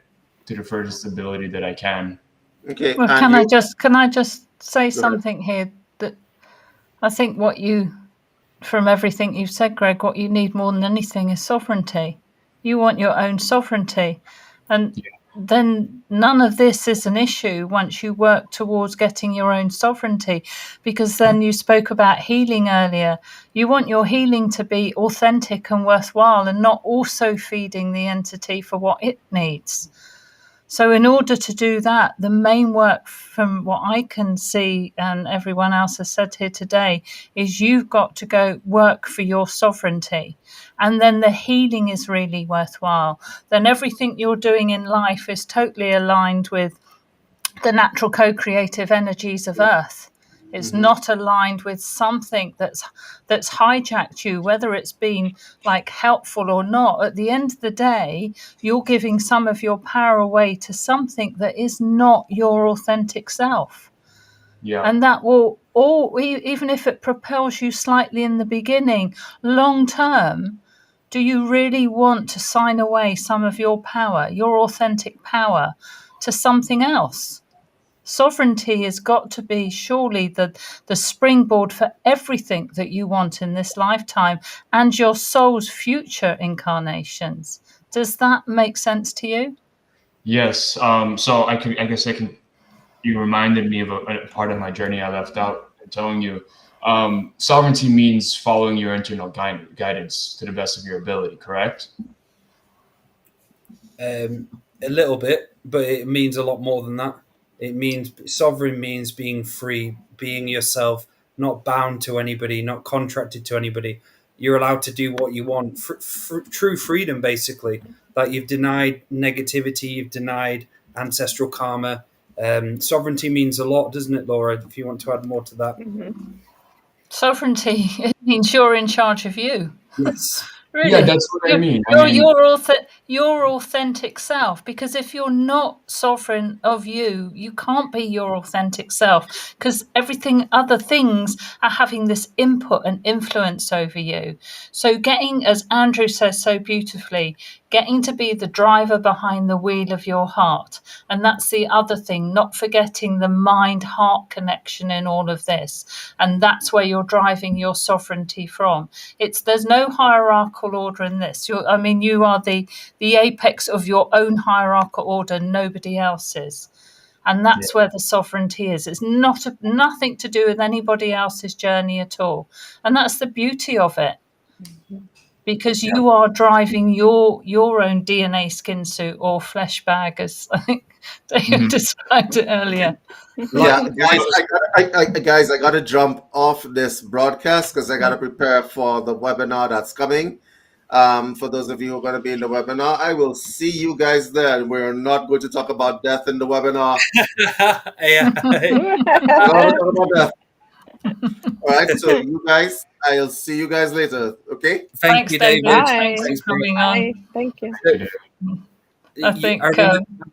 to the furthest ability that I can. Okay. Well, And can I you? just say Go ahead. something here that I think from everything you've said, Greg, what you need more than anything is sovereignty. You want your own sovereignty. And then none of this is an issue once you work towards getting your own sovereignty, because then you spoke about healing earlier. You want your healing to be authentic and worthwhile and not also feeding the entity for what it needs. So in order to do that, the main work from what I can see and everyone else has said here today is you've got to go work for your sovereignty. And then the healing is really worthwhile. Then everything you're doing in life is totally aligned with the natural co-creative energies of Earth. It's not aligned with something that's hijacked you, whether it's been like helpful or not. At the end of the day, you're giving some of your power away to something that is not your authentic self. Yeah. And that will even if it propels you slightly in the beginning, long term, do you really want to sign away some of your power, your authentic power, to something else? Sovereignty has got to be surely the springboard for everything that you want in this lifetime and your soul's future incarnations. Does that make sense to you? Yes. So I guess you reminded me of a part of my journey I left out telling you. Sovereignty means following your internal guidance to the best of your ability, correct? A little bit, but it means a lot more than that. It means sovereign means being free, being yourself, not bound to anybody, not contracted to anybody. You're allowed to do what you want. True freedom, basically. Like you've denied negativity, you've denied ancestral karma. Sovereignty means a lot, doesn't it, Laura? If you want to add more to that. Sovereignty, it means you're in charge of you. Yes. Really? Yeah, that's what I mean. Your authentic self, because if you're not sovereign of you, you can't be your authentic self, because other things are having this input and influence over you. So getting, as Andrew says so beautifully, getting to be the driver behind the wheel of your heart. And that's the other thing, not forgetting the mind-heart connection in all of this. And that's where you're driving your sovereignty from. There's no hierarchical order in this. You are the apex of your own hierarchical order, nobody else's. And that's where the sovereignty is. It's nothing to do with anybody else's journey at all. And that's the beauty of it. Because you are driving your own DNA skin suit or flesh bag, as I think David described it earlier. Yeah, guys, I got to jump off this broadcast because I got to prepare for the webinar that's coming. For those of you who are going to be in the webinar, I will see you guys there. We're not going to talk about death in the webinar. Talk about death. All right, so you guys, I'll see you guys later. Okay. Thanks, David. Thanks for coming on. Thank you. I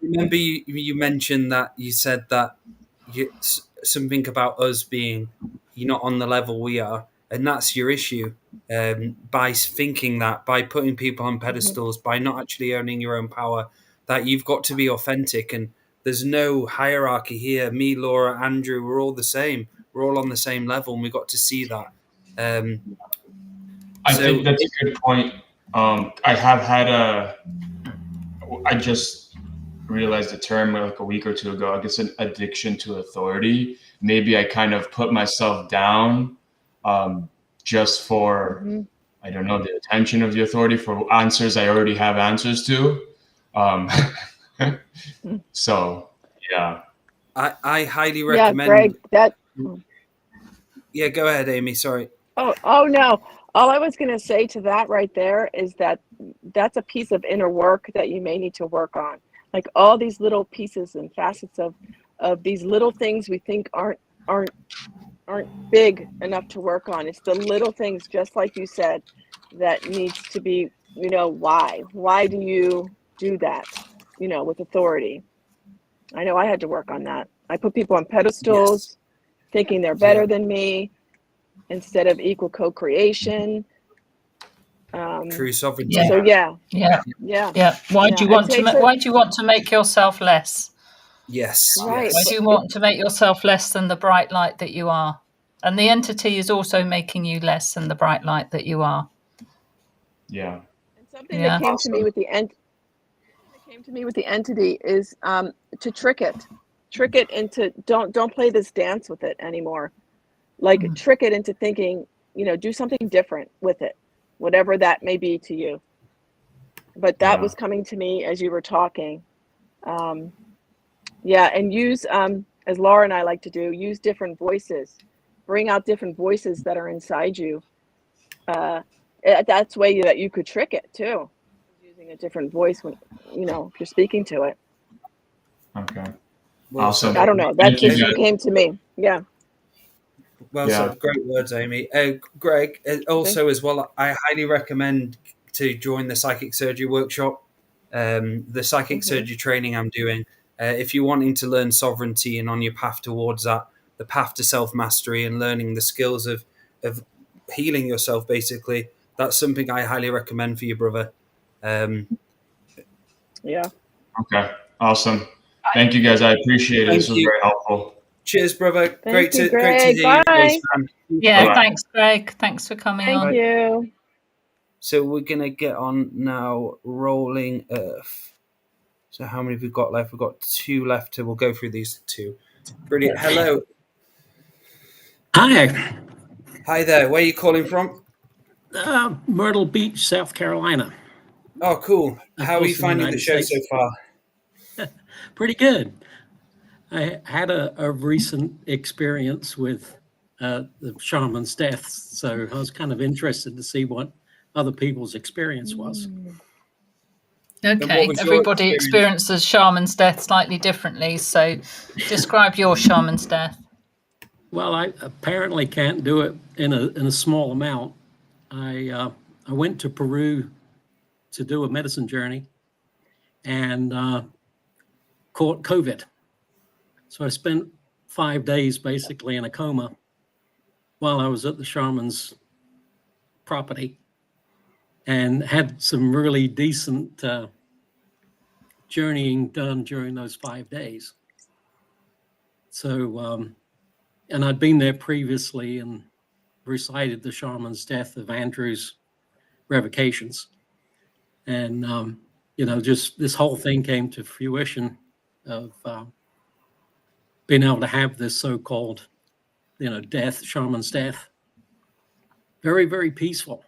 remember you mentioned that you said that something about us being you're not on the level we are, and that's your issue. By thinking that, by putting people on pedestals, by not actually owning your own power, that you've got to be authentic, and there's no hierarchy here. Me, Laura, Andrew, we're all the same. We're all on the same level, and we got to see that. I think that's a good point. I just realized the term like a week or two ago. I guess an addiction to authority. Maybe I kind of put myself down just for, I don't know, the attention of the authority, for answers I already have answers to. So, yeah. I highly recommend. Yeah, Greg, Yeah, go ahead, Amy. Sorry. Oh no. All I was going to say to that right there is that's a piece of inner work that you may need to work on. Like all these little pieces and facets of these little things we think aren't big enough to work on. It's the little things, just like you said, that needs to be, why do you do that, with authority? I know I had to work on that. I put people on pedestals, thinking they're better than me, instead of equal co-creation. True sovereignty. So yeah. Why do you want to make yourself less? Yes, Right. yes. Why do you want to make yourself less than the bright light that you are? And the entity is also making you less than the bright light that you are. Yeah. And something Yeah. that came to me with the entity is to trick it into don't play this dance with it anymore. Like trick it into thinking, do something different with it, whatever that may be to you. But that was coming to me as you were talking. Yeah, and use, as Laura and I like to do, use different voices. Bring out different voices that are inside you. That's way that you could trick it too, using a different voice when if you're speaking to it. Okay. Well Awesome. said, I don't Amy. know. That Thank you, just guys. came to me. Yeah. Well Yeah. said. Great words, Amy. Greg, also as well, I highly recommend to join the psychic surgery workshop, the psychic surgery training I'm doing. If you're wanting to learn sovereignty and on your path towards that, the path to self-mastery and learning the skills of healing yourself, basically, that's something I highly recommend for you, brother. Yeah. Okay. Awesome. Thank you, guys. I appreciate it. This Thank was you. very helpful. Cheers, brother. Thank you, Great to Greg. hear your voice, Bye. man. Yeah, Bye-bye. thanks, Greg. Thanks for coming Thank on. you. So we're gonna get on now. Rolling Earth. So how many have we got left? We've got 2 left. So we'll go through these 2. Brilliant. Hello. Hi, Hi there. Where are you calling from? Myrtle Beach, South Carolina. Oh, cool. How are you Coast of the finding the United show States. so far? Pretty good. I had a recent experience with the shaman's death, so I was kind of interested to see what other people's experience was. Okay, was your everybody experience? experiences shaman's death slightly differently. So describe your shaman's death. Well, I apparently can't do it in a small amount. I went to Peru to do a medicine journey and caught COVID. So I spent 5 days basically in a coma while I was at the shaman's property and had some really decent journeying done during those 5 days. So, and I'd been there previously and recited the shaman's death of Andrew's revocations. And, just this whole thing came to fruition of being able to have this so-called, death, shaman's death. Very, very peaceful.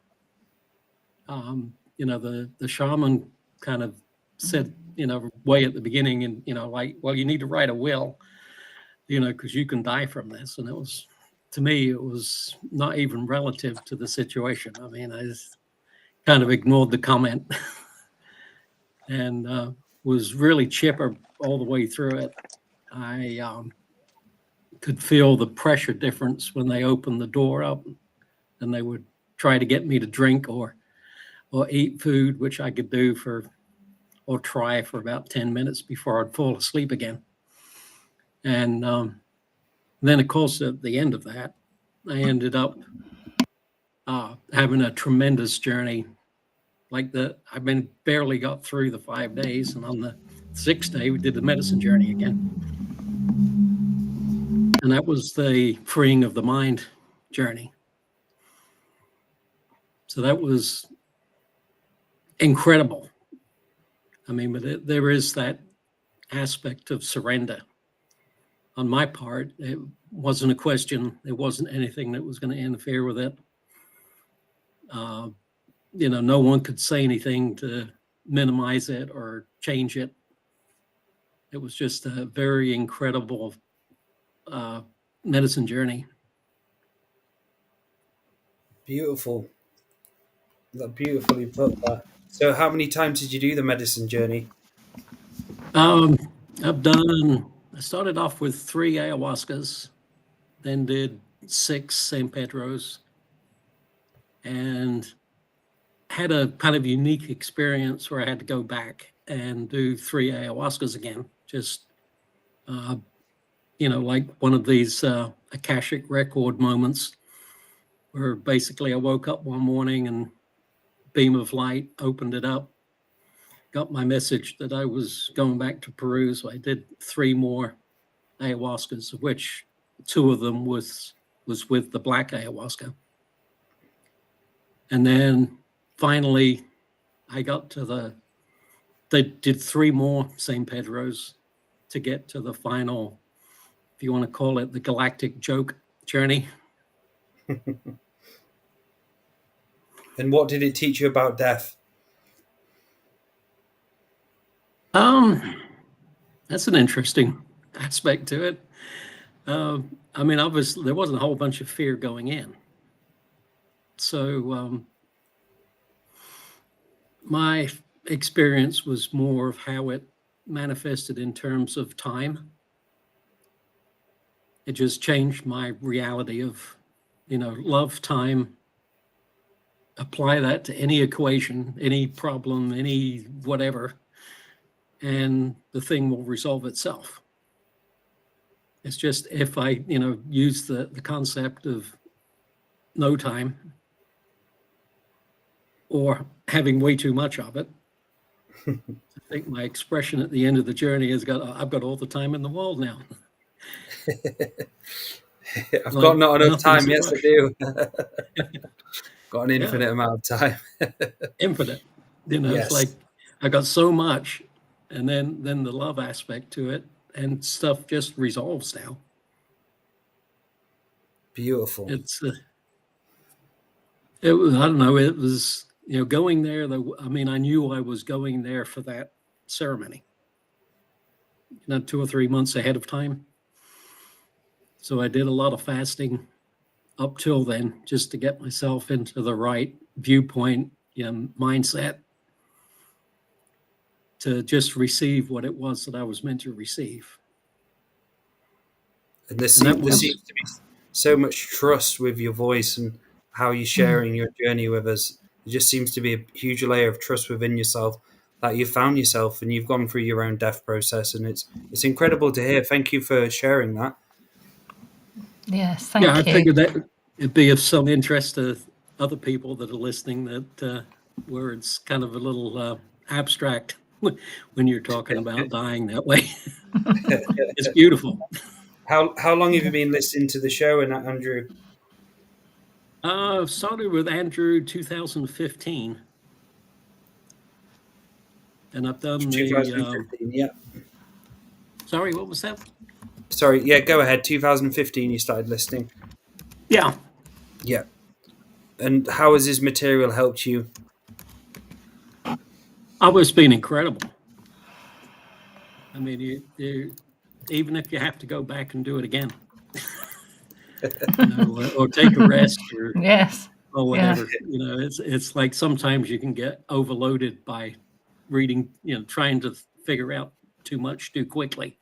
The shaman kind of said, way at the beginning, and, well, you need to write a will, because you can die from this. And it was, to me, it was not even relative to the situation. I mean, I just kind of ignored the comment and was really chipper all the way through it. I could feel the pressure difference when they opened the door up and they would try to get me to drink or eat food, which I could do or try for about 10 minutes before I'd fall asleep again. And then, of course, at the end of that, I ended up having a tremendous journey. I barely got through the 5 days. And on the 6th day, we did the medicine journey again. And that was the freeing of the mind journey. So that was incredible. I mean, but there is that aspect of surrender. On my part, it wasn't a question. It wasn't anything that was going to interfere with it. No one could say anything to minimize it or change it. It was just a very incredible medicine journey. Beautiful. Beautifully put that. So how many times did you do the medicine journey? I started off with 3 ayahuascas, then did 6 San Pedros, and had a kind of unique experience where I had to go back and do 3 ayahuascas again. Just, like one of these Akashic record moments where basically I woke up one morning and beam of light opened it up got my message that I was going back to Peru. So I did 3 more ayahuascas, of which 2 of them was with the black ayahuasca. And then finally I got to they did 3 more San Pedros to get to the final, if you want to call it the Galactic joke journey. And what did it teach you about death? That's an interesting aspect to it. I mean, obviously there wasn't a whole bunch of fear going in. So my experience was more of how it manifested in terms of time. It just changed my reality of, love, time. Apply that to any equation, any problem, any whatever, and the thing will resolve itself. It's just if I, use the concept of no time or having way too much of it. I think my expression at the end of the journey is I've got all the time in the world now. I've got not enough time. Yes, I do. Got an infinite amount of time. Infinite. Yes. It's like I got so much, and then the love aspect to it, and stuff just resolves now. Beautiful. It was, I don't know, it was, going there, I mean, I knew I was going there for that ceremony, 2 or 3 months ahead of time. So I did a lot of fasting up till then, just to get myself into the right viewpoint, mindset to just receive what it was that I was meant to receive. And there seems to be so much trust with your voice and how you're sharing your journey with us. There just seems to be a huge layer of trust within yourself that you found yourself and you've gone through your own death process. And it's incredible to hear. Thank you for sharing that. Yes, thank you. I figured that it'd be of some interest to other people that are listening, that where it's kind of a little abstract when you're talking about dying that way. It's beautiful. How long have you been listening to the show, and Andrew? Started with Andrew 2015, and I've done 2015. Yeah. Sorry, what was that? Sorry. Yeah, go ahead. 2015. You started listening. Yeah. Yeah. And how has his material helped you? Oh, it's been incredible. I mean, even if you have to go back and do it again, or take a rest, or yes, or whatever. Yeah. It's like sometimes you can get overloaded by reading, trying to figure out too much too quickly.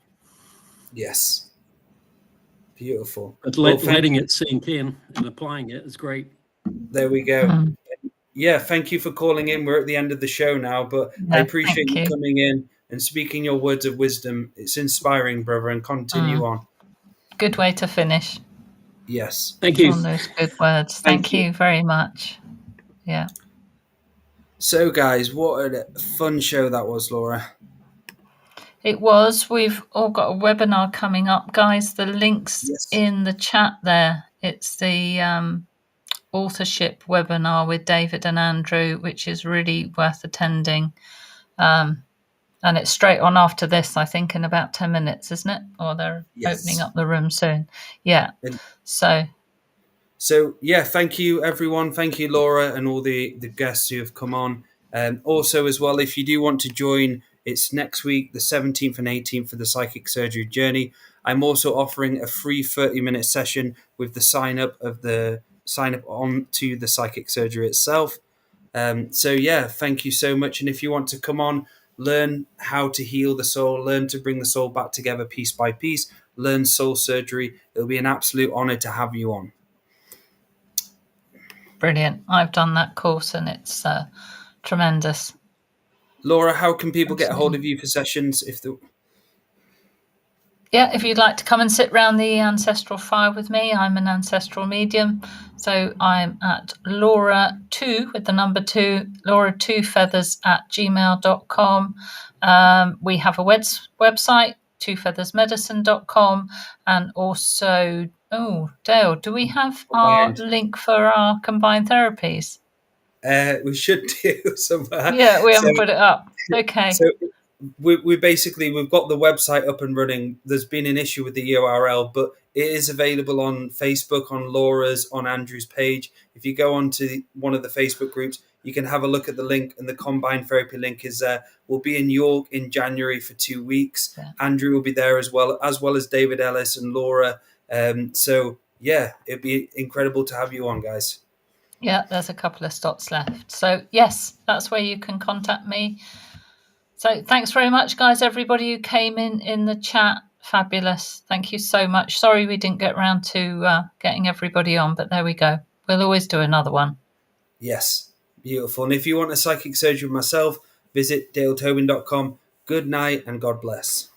Yes. Beautiful. But letting it sink in and applying it is great. There we go. Yeah, thank you for calling in. We're at the end of the show now, but I appreciate you coming in and speaking your words of wisdom. It's inspiring, brother, and continue on. Good way to finish. Yes. Thank you. On those good words. Thank you very much. Yeah. So, guys, what a fun show that was, Laura. It was. We've all got a webinar coming up, guys. The link's in the chat there. It's the authorship webinar with David and Andrew, which is really worth attending. And it's straight on after this, I think, in about 10 minutes, isn't it? Or they're opening up the room soon. Yeah. So, yeah, thank you, everyone. Thank you, Laura, and all the guests who have come on. Also, as well, if you do want to join, it's next week, the 17th and 18th, for the Psychic Surgery Journey. I'm also offering a free 30-minute session with the sign up on to the Psychic Surgery itself. So, yeah, thank you so much. And if you want to come on, learn how to heal the soul, learn to bring the soul back together piece by piece, learn soul surgery, it'll be an absolute honor to have you on. Brilliant. I've done that course and it's tremendous. Laura, how can people get a hold of you for sessions? Yeah, if you'd like to come and sit round the ancestral fire with me, I'm an ancestral medium. So I'm at Laura2 with the number 2, Laura2feathers@gmail.com. We have a website, twofeathersmedicine.com, and also, Dale, do we have our link for our combined therapies? We should do somewhere. Yeah, we haven't put it up. Okay. So we've got the website up and running. There's been an issue with the URL, but it is available on Facebook, on Laura's, on Andrew's page. If you go onto one of the Facebook groups, you can have a look at the link, and the combined therapy link is there. We'll be in York in January for 2 weeks. Yeah. Andrew will be there as well as David Ellis and Laura. So yeah, it'd be incredible to have you on, guys. Yeah, there's a couple of slots left. So yes, that's where you can contact me. So thanks very much, guys. Everybody who came in the chat, fabulous. Thank you so much. Sorry we didn't get around to getting everybody on, but there we go. We'll always do another one. Yes, beautiful. And if you want a psychic surgery with myself, visit daletobin.com. Good night and God bless.